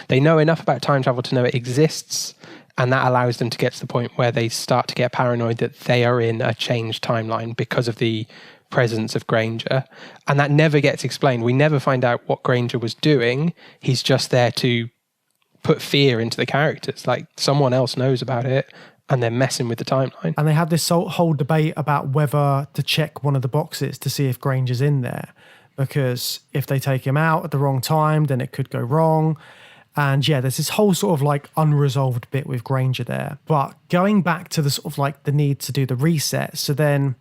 they know enough about time travel to know it exists. And that allows them to get to the point where they start to get paranoid that they are in a changed timeline because of the presence of Granger. And that never gets explained. We never find out what Granger was doing. He's just there to put fear into the characters. Like, someone else knows about it and they're messing with the timeline. And they have this whole debate about whether to check one of the boxes to see if Granger's in there, because if they take him out at the wrong time, then it could go wrong. And yeah, there's this whole sort of like unresolved bit with Granger there. But going back to the sort of like the need to do the reset, so then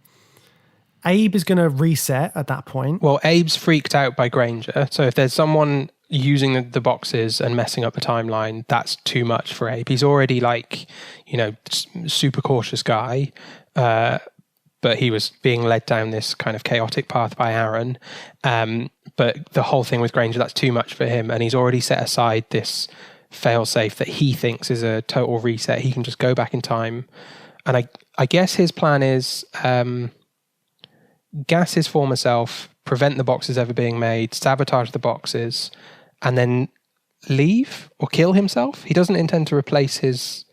Abe is going to reset at that point. Well, Abe's freaked out by Granger. So if there's someone using the boxes and messing up the timeline, that's too much for Abe. He's already like, super cautious guy. But he was being led down this kind of chaotic path by Aaron. But the whole thing with Granger, that's too much for him. And he's already set aside this failsafe that he thinks is a total reset. He can just go back in time. And I guess his plan is gas his former self, prevent the boxes ever being made, sabotage the boxes, and then leave or kill himself. He doesn't intend to replace his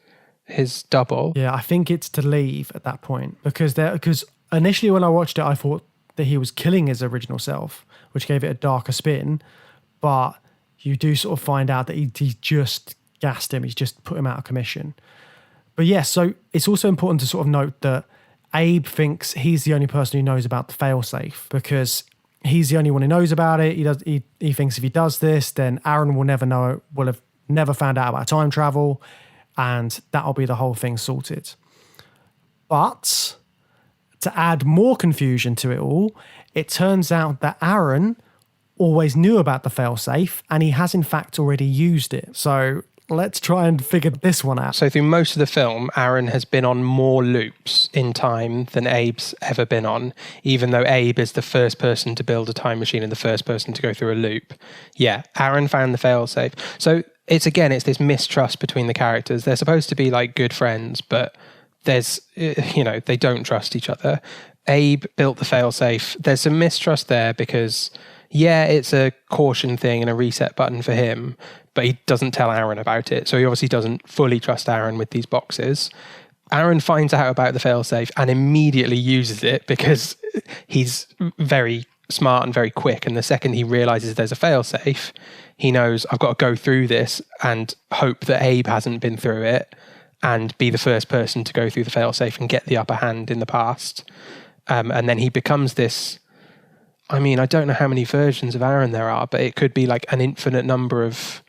double. Yeah, I think it's to leave at that point because initially when I watched it, I thought that he was killing his original self, which gave it a darker spin. But you do sort of find out that he just gassed him. He's just put him out of commission. But yeah, so it's also important to sort of note that Abe thinks he's the only person who knows about the failsafe because he's the only one who knows about it. He thinks if he does this, then Aaron will have never found out about time travel, and that'll be the whole thing sorted. But to add more confusion to it all, it turns out that Aaron always knew about the failsafe, and he has in fact already used it. So let's try and figure this one out. So through most of the film, Aaron has been on more loops in time than Abe's ever been on, even though Abe is the first person to build a time machine and the first person to go through a loop. Yeah, Aaron found the failsafe. So it's this mistrust between the characters. They're supposed to be like good friends, but they don't trust each other. Abe built the failsafe. There's some mistrust there because, yeah, it's a caution thing and a reset button for him, but he doesn't tell Aaron about it. So he obviously doesn't fully trust Aaron with these boxes. Aaron finds out about the failsafe and immediately uses it because he's very smart and very quick. And the second he realizes there's a failsafe, he knows I've got to go through this and hope that Abe hasn't been through it and be the first person to go through the failsafe and get the upper hand in the past. And then he becomes this... I mean, I don't know how many versions of Aaron there are, but it could be like an infinite number of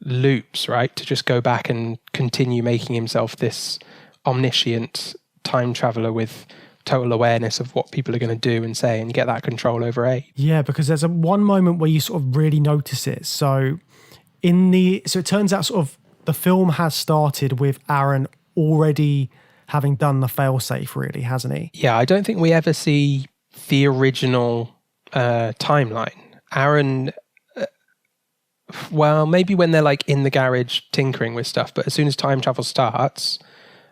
loops, right? To just go back and continue making himself this omniscient time traveler with total awareness of what people are going to do and say and get that control over Abe. Yeah, because there's one moment where you sort of really notice it. So it turns out sort of the film has started with Aaron already having done the failsafe, really, hasn't he? Yeah, I don't think we ever see the original timeline. Aaron, well, maybe when they're like in the garage tinkering with stuff, but as soon as time travel starts,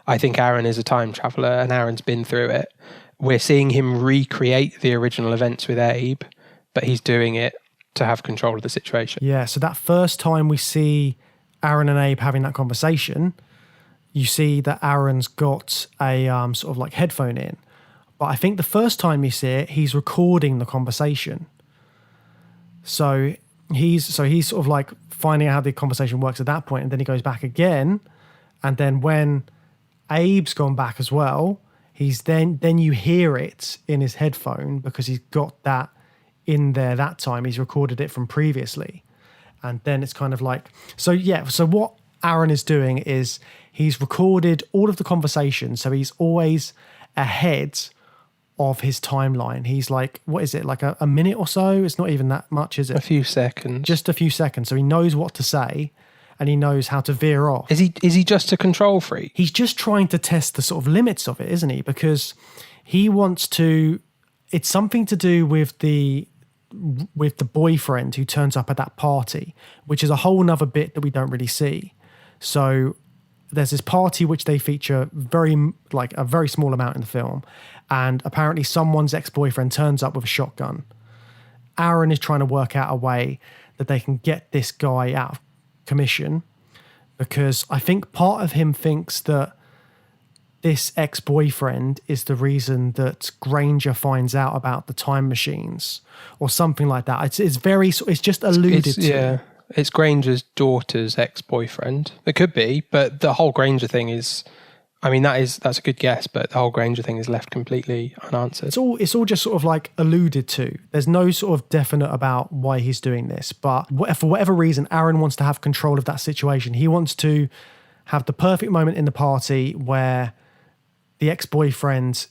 I think Aaron is a time traveler and Aaron's been through it. We're seeing him recreate the original events with Abe, but he's doing it to have control of the situation. Yeah, so that first time we see Aaron and Abe having that conversation, you see that Aaron's got a sort of like headphone in. But I think the first time you see it, he's recording the conversation. So he's sort of like finding out how the conversation works at that point, and then he goes back again. And then when Abe's gone back as well, then you hear it in his headphone because he's got that in there that time. He's recorded it from previously. And then it's kind of like, so what Aaron is doing is he's recorded all of the conversations. So he's always ahead of his timeline. He's like, what is it, like a minute or so? It's not even that much, is it? A few seconds. Just a few seconds. So he knows what to say and he knows how to veer off. Is he just a control freak? He's just trying to test the sort of limits of it, isn't he? Because he wants to, it's something to do with the boyfriend who turns up at that party, which is a whole nother bit that we don't really see. So there's this party which they feature a very small amount in the film, and apparently someone's ex-boyfriend turns up with a shotgun. Aaron is trying to work out a way that they can get this guy out of commission, because I think part of him thinks that this ex-boyfriend is the reason that Granger finds out about the time machines or something like that. It's just alluded to. Yeah. It's Granger's daughter's ex-boyfriend. It could be, but the whole Granger thing is, I mean, that's a good guess, but the whole Granger thing is left completely unanswered. It's all just sort of like alluded to. There's no sort of definite about why he's doing this, but for whatever reason, Aaron wants to have control of that situation. He wants to have the perfect moment in the party where the ex-boyfriend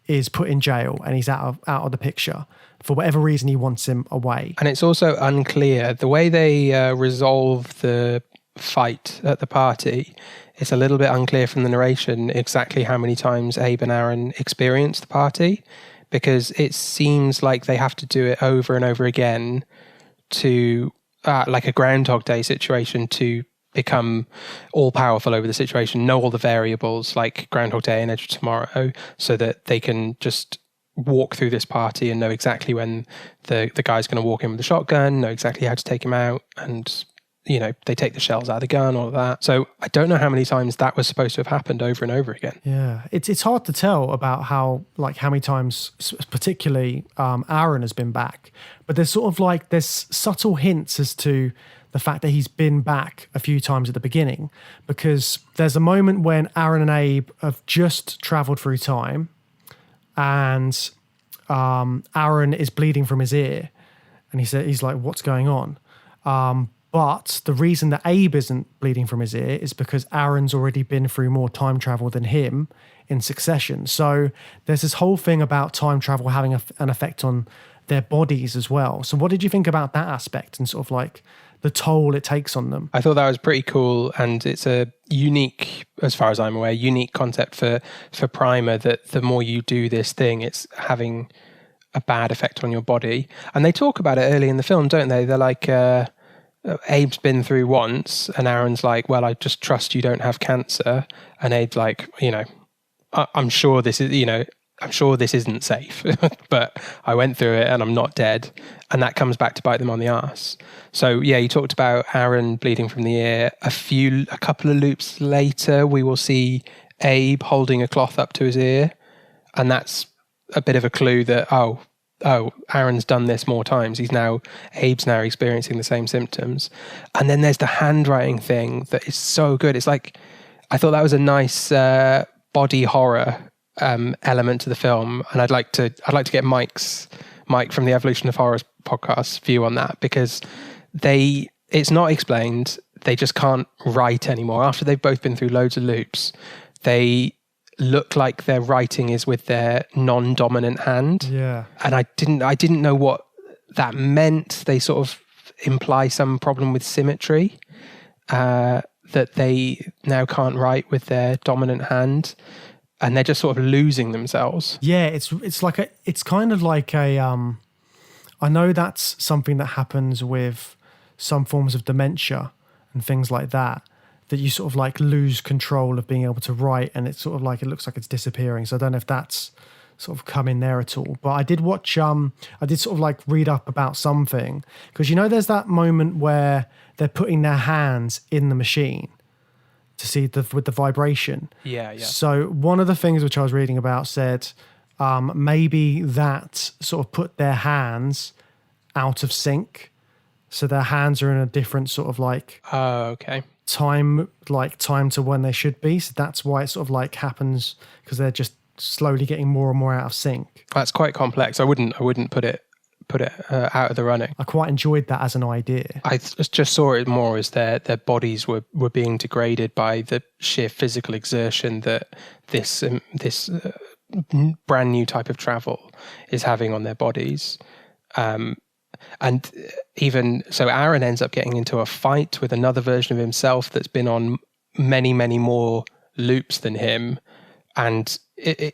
is put in jail and he's out of the picture. For whatever reason, he wants him away. And it's also unclear. The way they resolve the fight at the party, it's a little bit unclear from the narration exactly how many times Abe and Aaron experience the party, because it seems like they have to do it over and over again to, like a Groundhog Day situation, to become all-powerful over the situation, know all the variables like Groundhog Day and Edge of Tomorrow, so that they can just walk through this party and know exactly when the guy's going to walk in with the shotgun, know exactly how to take him out, and they take the shells out of the gun, all of that. So I don't know how many times that was supposed to have happened over and over again. Yeah, it's hard to tell about how many times, particularly Aaron has been back. But there's sort of there's subtle hints as to the fact that he's been back a few times at the beginning, because there's a moment when Aaron and Abe have just travelled through time, and Aaron is bleeding from his ear, and he's like, "What's going on?" But the reason that Abe isn't bleeding from his ear is because Aaron's already been through more time travel than him in succession. So there's this whole thing about time travel having an effect on their bodies as well. So what did you think about that aspect and sort of the toll it takes on them? I thought that was pretty cool, and it's a unique, as far as I'm aware, unique concept for Primer, that the more you do this thing, it's having a bad effect on your body. And they talk about it early in the film, don't they? They're like... Abe's been through once, and Aaron's like, well, I just trust you don't have cancer. And Abe's like, I'm sure this isn't safe, but I went through it and I'm not dead. And that comes back to bite them on the arse. So yeah, you talked about Aaron bleeding from the ear. A couple of loops later, we will see Abe holding a cloth up to his ear. And that's a bit of a clue that, oh, Aaron's done this more times. Abe's now experiencing the same symptoms. And then there's the handwriting thing that is so good. It's like, I thought that was a nice body horror element to the film. And I'd like to get Mike from the Evolution of Horror podcast view on that, because it's not explained. They just can't write anymore. After they've both been through loads of loops, they look like their writing is with their non-dominant hand. Yeah. And I didn't know what that meant. They sort of imply some problem with symmetry, that they now can't write with their dominant hand, and they're just sort of losing themselves. Yeah, it's kind of like a I know that's something that happens with some forms of dementia and things like that you sort of lose control of being able to write, and it's sort of it looks like it's disappearing. So I don't know if that's sort of come in there at all. But I did watch, I did sort of read up about something, because there's that moment where they're putting their hands in the machine to see with the vibration. Yeah. So one of the things which I was reading about said maybe that sort of put their hands out of sync. So their hands are in a different sort of oh, okay. time to when they should be. So that's why it sort of happens, because they're just slowly getting more and more out of sync. That's quite complex. I wouldn't put it out of the running. I quite enjoyed that as an idea. I just saw it more as their bodies were being degraded by the sheer physical exertion that this brand new type of travel is having on their bodies. And even so, Aaron ends up getting into a fight with another version of himself that's been on many, many more loops than him, and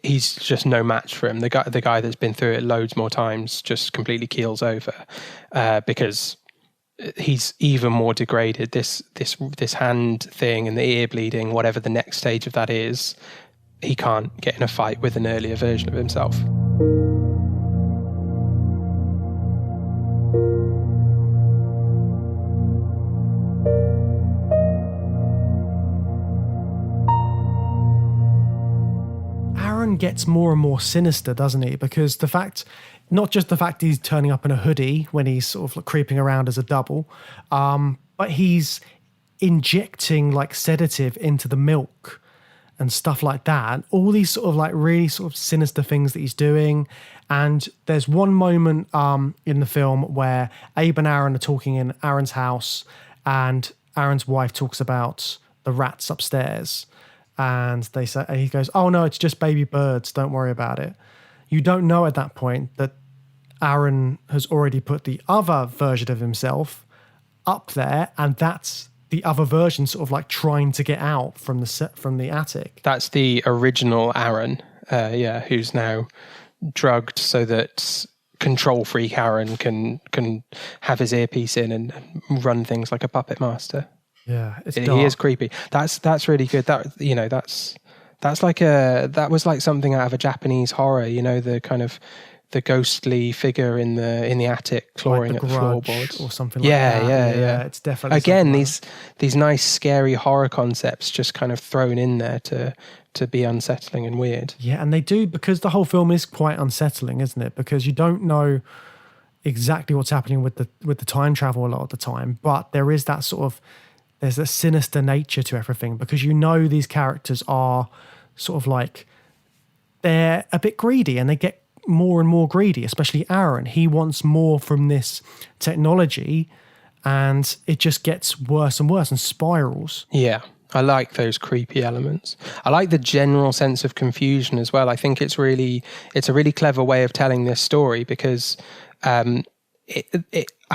he's just no match for him. The guy that's been through it loads more times just completely keels over, because he's even more degraded. This hand thing and the ear bleeding, whatever the next stage of that is, he can't get in a fight with an earlier version of himself. Gets more and more sinister, doesn't he? Because not just the fact he's turning up in a hoodie when he's sort of creeping around as a double, but he's injecting sedative into the milk and stuff like that. And all these sort of really sort of sinister things that he's doing. And there's one moment in the film where Abe and Aaron are talking in Aaron's house, and Aaron's wife talks about the rats upstairs. And he goes, "Oh no, it's just baby birds. Don't worry about it." You don't know at that point that Aaron has already put the other version of himself up there, and that's the other version sort of trying to get out from the attic. That's the original Aaron, who's now drugged so that control freak Aaron can have his earpiece in and run things like a puppet master. Yeah, he is creepy. That's really good. That that was like something out of a Japanese horror. The kind of ghostly figure in the attic clawing Like at the Grudge floorboards or something like that. Yeah. It's definitely Again, something these nice scary horror concepts just kind of thrown in there to be unsettling and weird. Yeah, and they do, because the whole film is quite unsettling, isn't it? Because you don't know exactly what's happening with the time travel a lot of the time, but there is that sort of, there's a sinister nature to everything, because you know these characters are sort of like, they're a bit greedy and they get more and more greedy, especially Aaron. He wants more from this technology and it just gets worse and worse and spirals. Yeah. I like those creepy elements. I like the general sense of confusion as well. I think it's a really clever way of telling this story, because I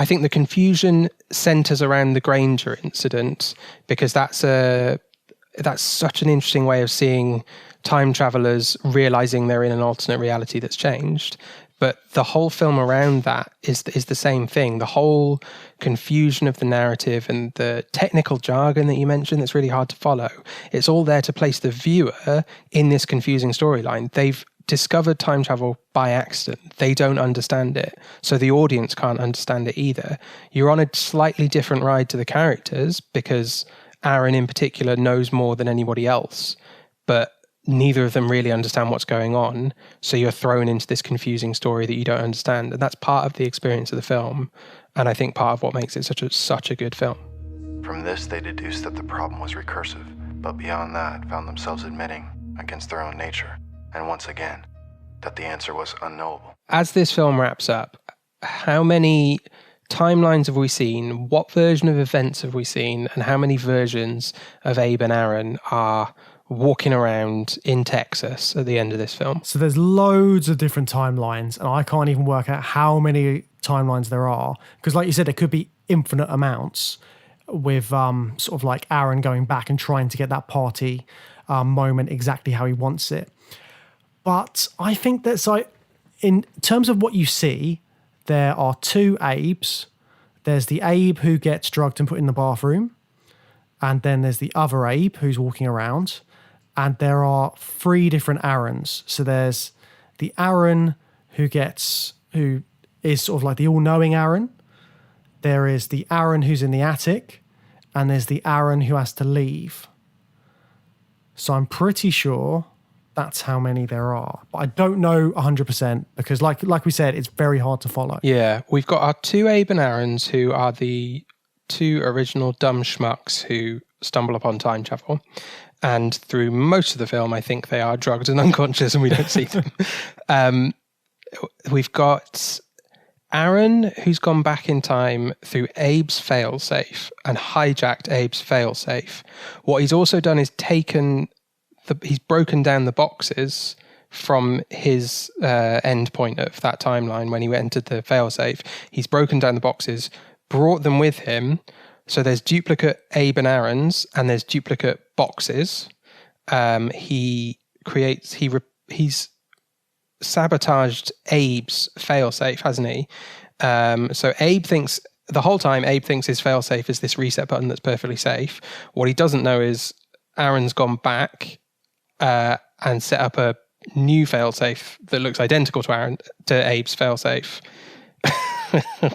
think the confusion centers around the Granger incident, because that's such an interesting way of seeing time travelers realizing they're in an alternate reality that's changed. But the whole film around that is the same thing. The whole confusion of the narrative and the technical jargon that you mentioned that's really hard to follow. It's all there to place the viewer in this confusing storyline. They've discovered time travel by accident. They don't understand it. So the audience can't understand it either. You're on a slightly different ride to the characters, because Aaron in particular knows more than anybody else. But neither of them really understand what's going on, so you're thrown into this confusing story that you don't understand, and that's part of the experience of the film, and I think part of what makes it such a good film. From this, they deduced that the problem was recursive, but beyond that, found themselves admitting, against their own nature, and once again, that the answer was unknowable. As this film wraps up, how many timelines have we seen? What version of events have we seen? And how many versions of Abe and Aaron are walking around in Texas at the end of this film? So there's loads of different timelines, and I can't even work out how many timelines there are, because like you said, there could be infinite amounts, with sort of like Aaron going back and trying to get that party moment exactly how he wants it. But I think that's like, in terms of what you see, there are two Abes. There's the Abe who gets drugged and put in the bathroom, and then there's the other Abe who's walking around. And there are three different Aarons. So there's the Aaron who is sort of like the all-knowing Aaron. There is the Aaron who's in the attic. And there's the Aaron who has to leave. So I'm pretty sure that's how many there are. But I don't know 100%, because like we said, it's very hard to follow. Yeah, we've got our two Abe and Aarons, who are the two original dumb schmucks who stumble upon time travel. And through most of the film, I think they are drugged and unconscious and we don't see them. We've got Aaron, who's gone back in time through Abe's failsafe and hijacked Abe's failsafe. What he's also done is he's broken down the boxes from his end point of that timeline when he entered the failsafe. He's broken down the boxes, brought them with him. So there's duplicate Abe and Aaron's, and there's duplicate boxes. He's sabotaged Abe's failsafe, hasn't he? So Abe thinks the whole time his failsafe is this reset button that's perfectly safe. What he doesn't know is Aaron's gone back and set up a new failsafe that looks identical to Abe's failsafe.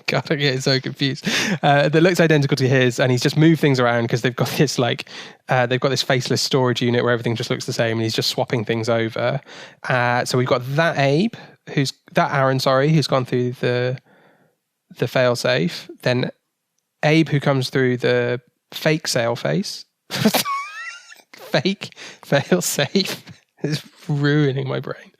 God, I get so confused. That looks identical to his, and he's just moved things around because they've got this faceless storage unit where everything just looks the same, and he's just swapping things over. So we've got that Aaron, who's gone through the failsafe. Then Abe, who comes through the fake failsafe. Fake failsafe. It's ruining my brain.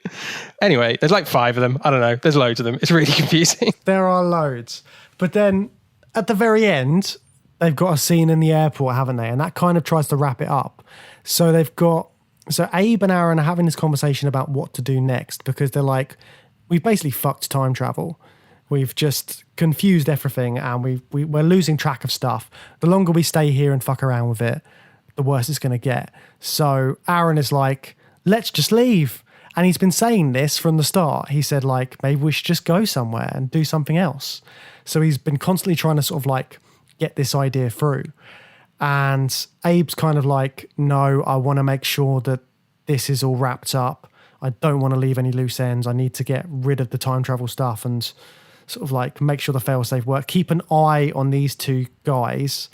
Anyway, there's like 5 of them. I don't know. There's loads of them. It's really confusing. There are loads. But then at the very end, they've got a scene in the airport, haven't they? And that kind of tries to wrap it up. So Abe and Aaron are having this conversation about what to do next, because they're like, we've basically fucked time travel. We've just confused everything, and we're losing track of stuff. The longer we stay here and fuck around with it, the worse it's going to get. So Aaron is like, let's just leave. And he's been saying this from the start. He said, like, maybe we should just go somewhere and do something else. So he's been constantly trying to sort of like get this idea through. And Abe's kind of like, no, I want to make sure that this is all wrapped up. I don't want to leave any loose ends. I need to get rid of the time travel stuff and sort of like make sure the failsafe work. Keep an eye on these two guys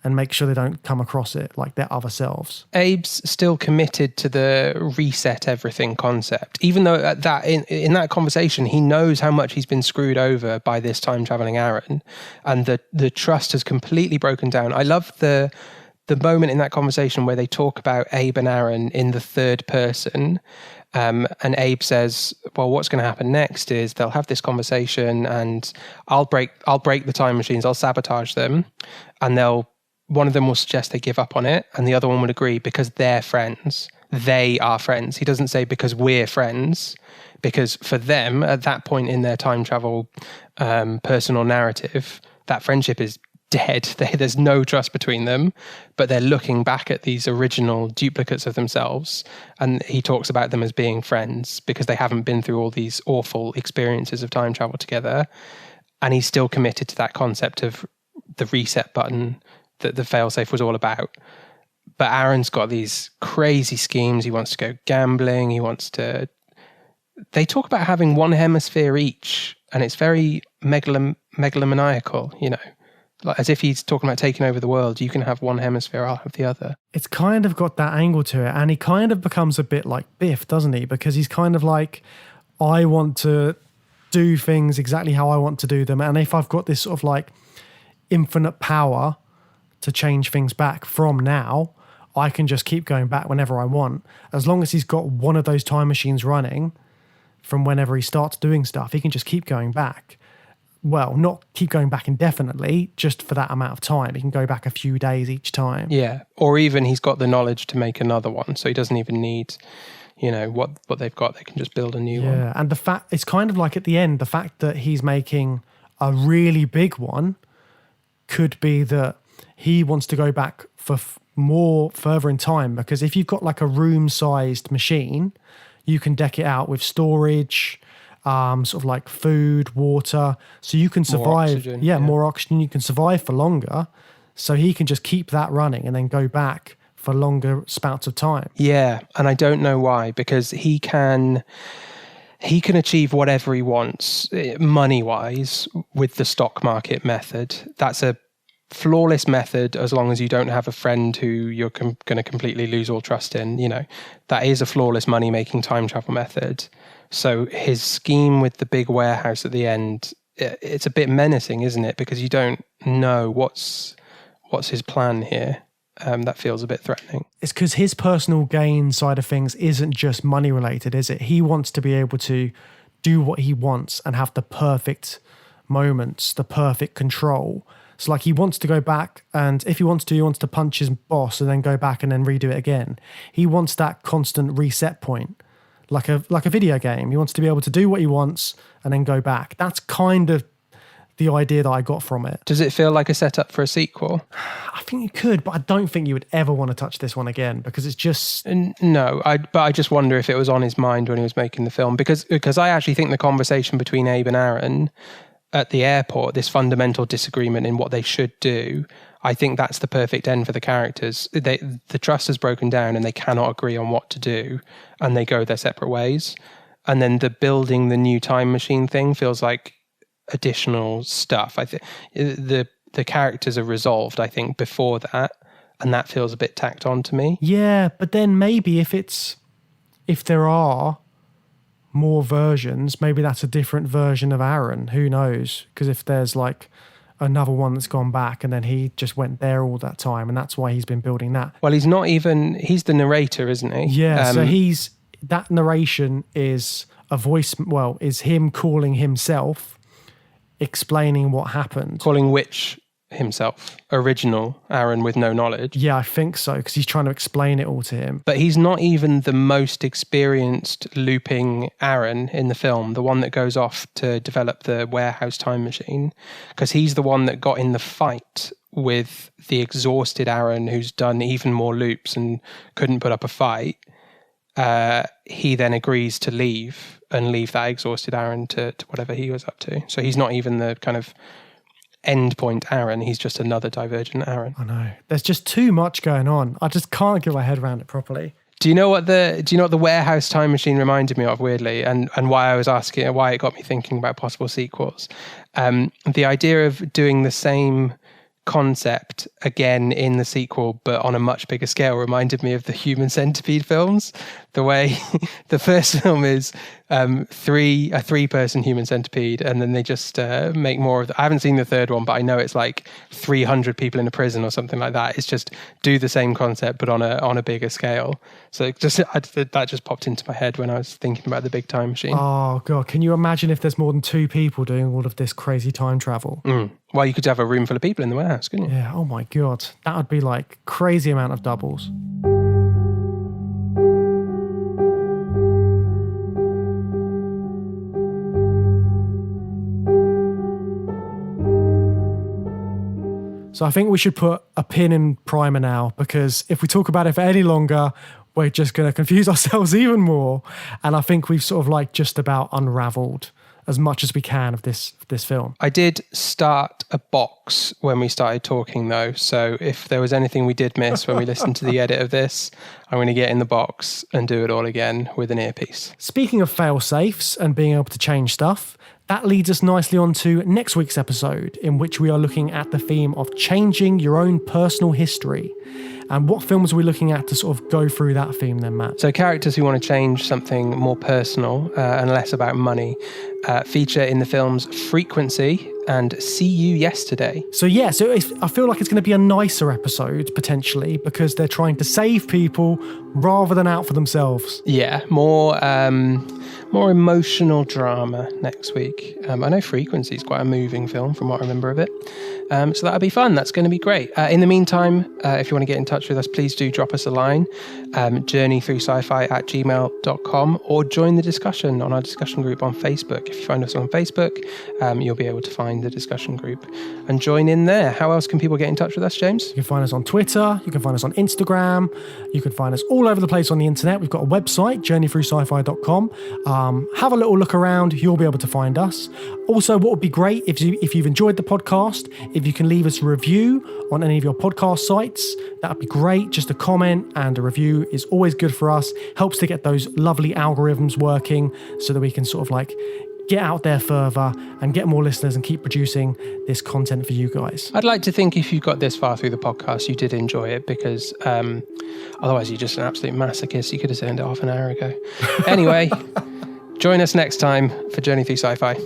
and make sure they don't come across it like their other selves. Abe's still committed to the reset everything concept, even though at that in that conversation he knows how much he's been screwed over by this time traveling Aaron, and the trust has completely broken down. I love the moment in that conversation where they talk about Abe and Aaron in the third person. And Abe says, well, what's going to happen next is they'll have this conversation and I'll break the time machines, I'll sabotage them, and one of them will suggest they give up on it, and the other one would agree because they're friends. They are friends. He doesn't say because we're friends, because for them, at that point in their time travel personal narrative, that friendship is dead. There's no trust between them, but they're looking back at these original duplicates of themselves, and he talks about them as being friends because they haven't been through all these awful experiences of time travel together, and he's still committed to that concept of the reset button that the failsafe was all about. But Aaron's got these crazy schemes. He wants to go gambling. They talk about having one hemisphere each, and it's very megalomaniacal, you know, like as if he's talking about taking over the world. You can have one hemisphere, I'll have the other. It's kind of got that angle to it, and he kind of becomes a bit like Biff, doesn't he? Because he's kind of like, I want to do things exactly how I want to do them, and if I've got this sort of like infinite power to change things back from now, I can just keep going back whenever I want. As long as he's got one of those time machines running from whenever he starts doing stuff, he can just keep going back. Well, not keep going back indefinitely, just for that amount of time. He can go back a few days each time. Yeah, or even he's got the knowledge to make another one, so he doesn't even need, you know, what they've got. They can just build a new one. Yeah, and the fact, it's kind of like at the end, the fact that he's making a really big one could be that he wants to go back for more further in time, because if you've got like a room-sized machine, you can deck it out with storage, sort of like food, water, so you can survive. More oxygen, more oxygen. You can survive for longer, so he can just keep that running and then go back for longer spouts of time. Yeah, and I don't know why, because he can achieve whatever he wants money-wise with the stock market method. That's a flawless method as long as you don't have a friend who you're going to completely lose all trust in. You know, that is a flawless money-making time travel method. So his scheme with the big warehouse at the end, it's a bit menacing, isn't it? Because you don't know what's his plan here. That feels a bit threatening. It's because his personal gain side of things isn't just money related, is it? He wants to be able to do what he wants and have the perfect moments, the perfect control. So like he wants to go back, and if he wants to punch his boss and then go back and then redo it again. He wants that constant reset point, like a video game. He wants to be able to do what he wants and then go back. That's kind of the idea that I got from it. Does it feel like a setup for a sequel? I think you could, but I don't think you would ever want to touch this one again, because it's just... No, but I just wonder if it was on his mind when he was making the film, because I actually think the conversation between Abe and Aaron at the airport, this fundamental disagreement in what they should do, I think that's the perfect end for the characters. The trust has broken down and they cannot agree on what to do, and they go their separate ways. And then the building the new time machine thing feels like additional stuff. I think the characters are resolved, I think, before that, and that feels a bit tacked on to me. Yeah, but then maybe if there are more versions, maybe that's a different version of Aaron. Who knows? Because if there's like another one that's gone back and then he just went there all that time, and that's why he's been building that. Well, he's the narrator, isn't he? Yeah, so that narration is a voice, is him calling himself, explaining what happened. Calling which himself? Original Aaron with no knowledge? Yeah, I think so, because he's trying to explain it all to him. But he's not even the most experienced looping Aaron in the film, the one that goes off to develop the warehouse time machine, because he's the one that got in the fight with the exhausted Aaron who's done even more loops and couldn't put up a fight. He then agrees to leave that exhausted Aaron to whatever he was up to. So he's not even the kind of end point Aaron. He's just another divergent Aaron. I know. There's just too much going on. I just can't get my head around it properly. Do you know what the warehouse time machine reminded me of, weirdly, and why I was asking, why it got me thinking about possible sequels? The idea of doing the same concept again in the sequel, but on a much bigger scale, reminded me of the Human Centipede films. The way the first film is a three-person Human Centipede, and then they just make more of. I haven't seen the third one, but I know it's like 300 people in a prison or something like that. It's just do the same concept, but on a bigger scale. So that just popped into my head when I was thinking about the big time machine. Oh God, can you imagine if there's more than 2 people doing all of this crazy time travel? Well, you could have a room full of people in the warehouse, couldn't you? Yeah. Oh my God, that would be like crazy amount of doubles. So I think we should put a pin in Primer now, because if we talk about it for any longer, we're just going to confuse ourselves even more. And I think we've sort of like just about unraveled as much as we can of this film. I did start a box when we started talking, though. So if there was anything we did miss when we listened to the edit of this, I'm going to get in the box and do it all again with an earpiece. Speaking of fail-safes and being able to change stuff, that leads us nicely on to next week's episode, in which we are looking at the theme of changing your own personal history. And what films are we looking at to sort of go through that theme then, Matt? So characters who want to change something more personal and less about money feature in the films Frequency and See You Yesterday. So I feel like it's going to be a nicer episode, potentially, because they're trying to save people rather than out for themselves. Yeah, more emotional drama next week. I know Frequency is quite a moving film from what I remember of it. So that'll be fun. That's going to be great. In the meantime, if you want to get in touch with us, please do drop us a line, journeythroughsci-fi@gmail.com, or join the discussion on our discussion group on Facebook. If you find us on Facebook, you'll be able to find the discussion group and join in there. How else can people get in touch with us, James? You can find us on Twitter. You can find us on Instagram. You can find us all over the place on the internet. We've got a website, journeythroughsci-fi.com. Have a little look around. You'll be able to find us. Also, what would be great if you've enjoyed the podcast, if you can leave us a review on any of your podcast sites, that would be great. Just a comment and a review is always good for us. Helps to get those lovely algorithms working so that we can sort of like get out there further and get more listeners and keep producing this content for you guys. I'd like to think if you got this far through the podcast, you did enjoy it, because otherwise you're just an absolute masochist. You could have turned it off an hour ago. Anyway, join us next time for Journey Through Sci-Fi.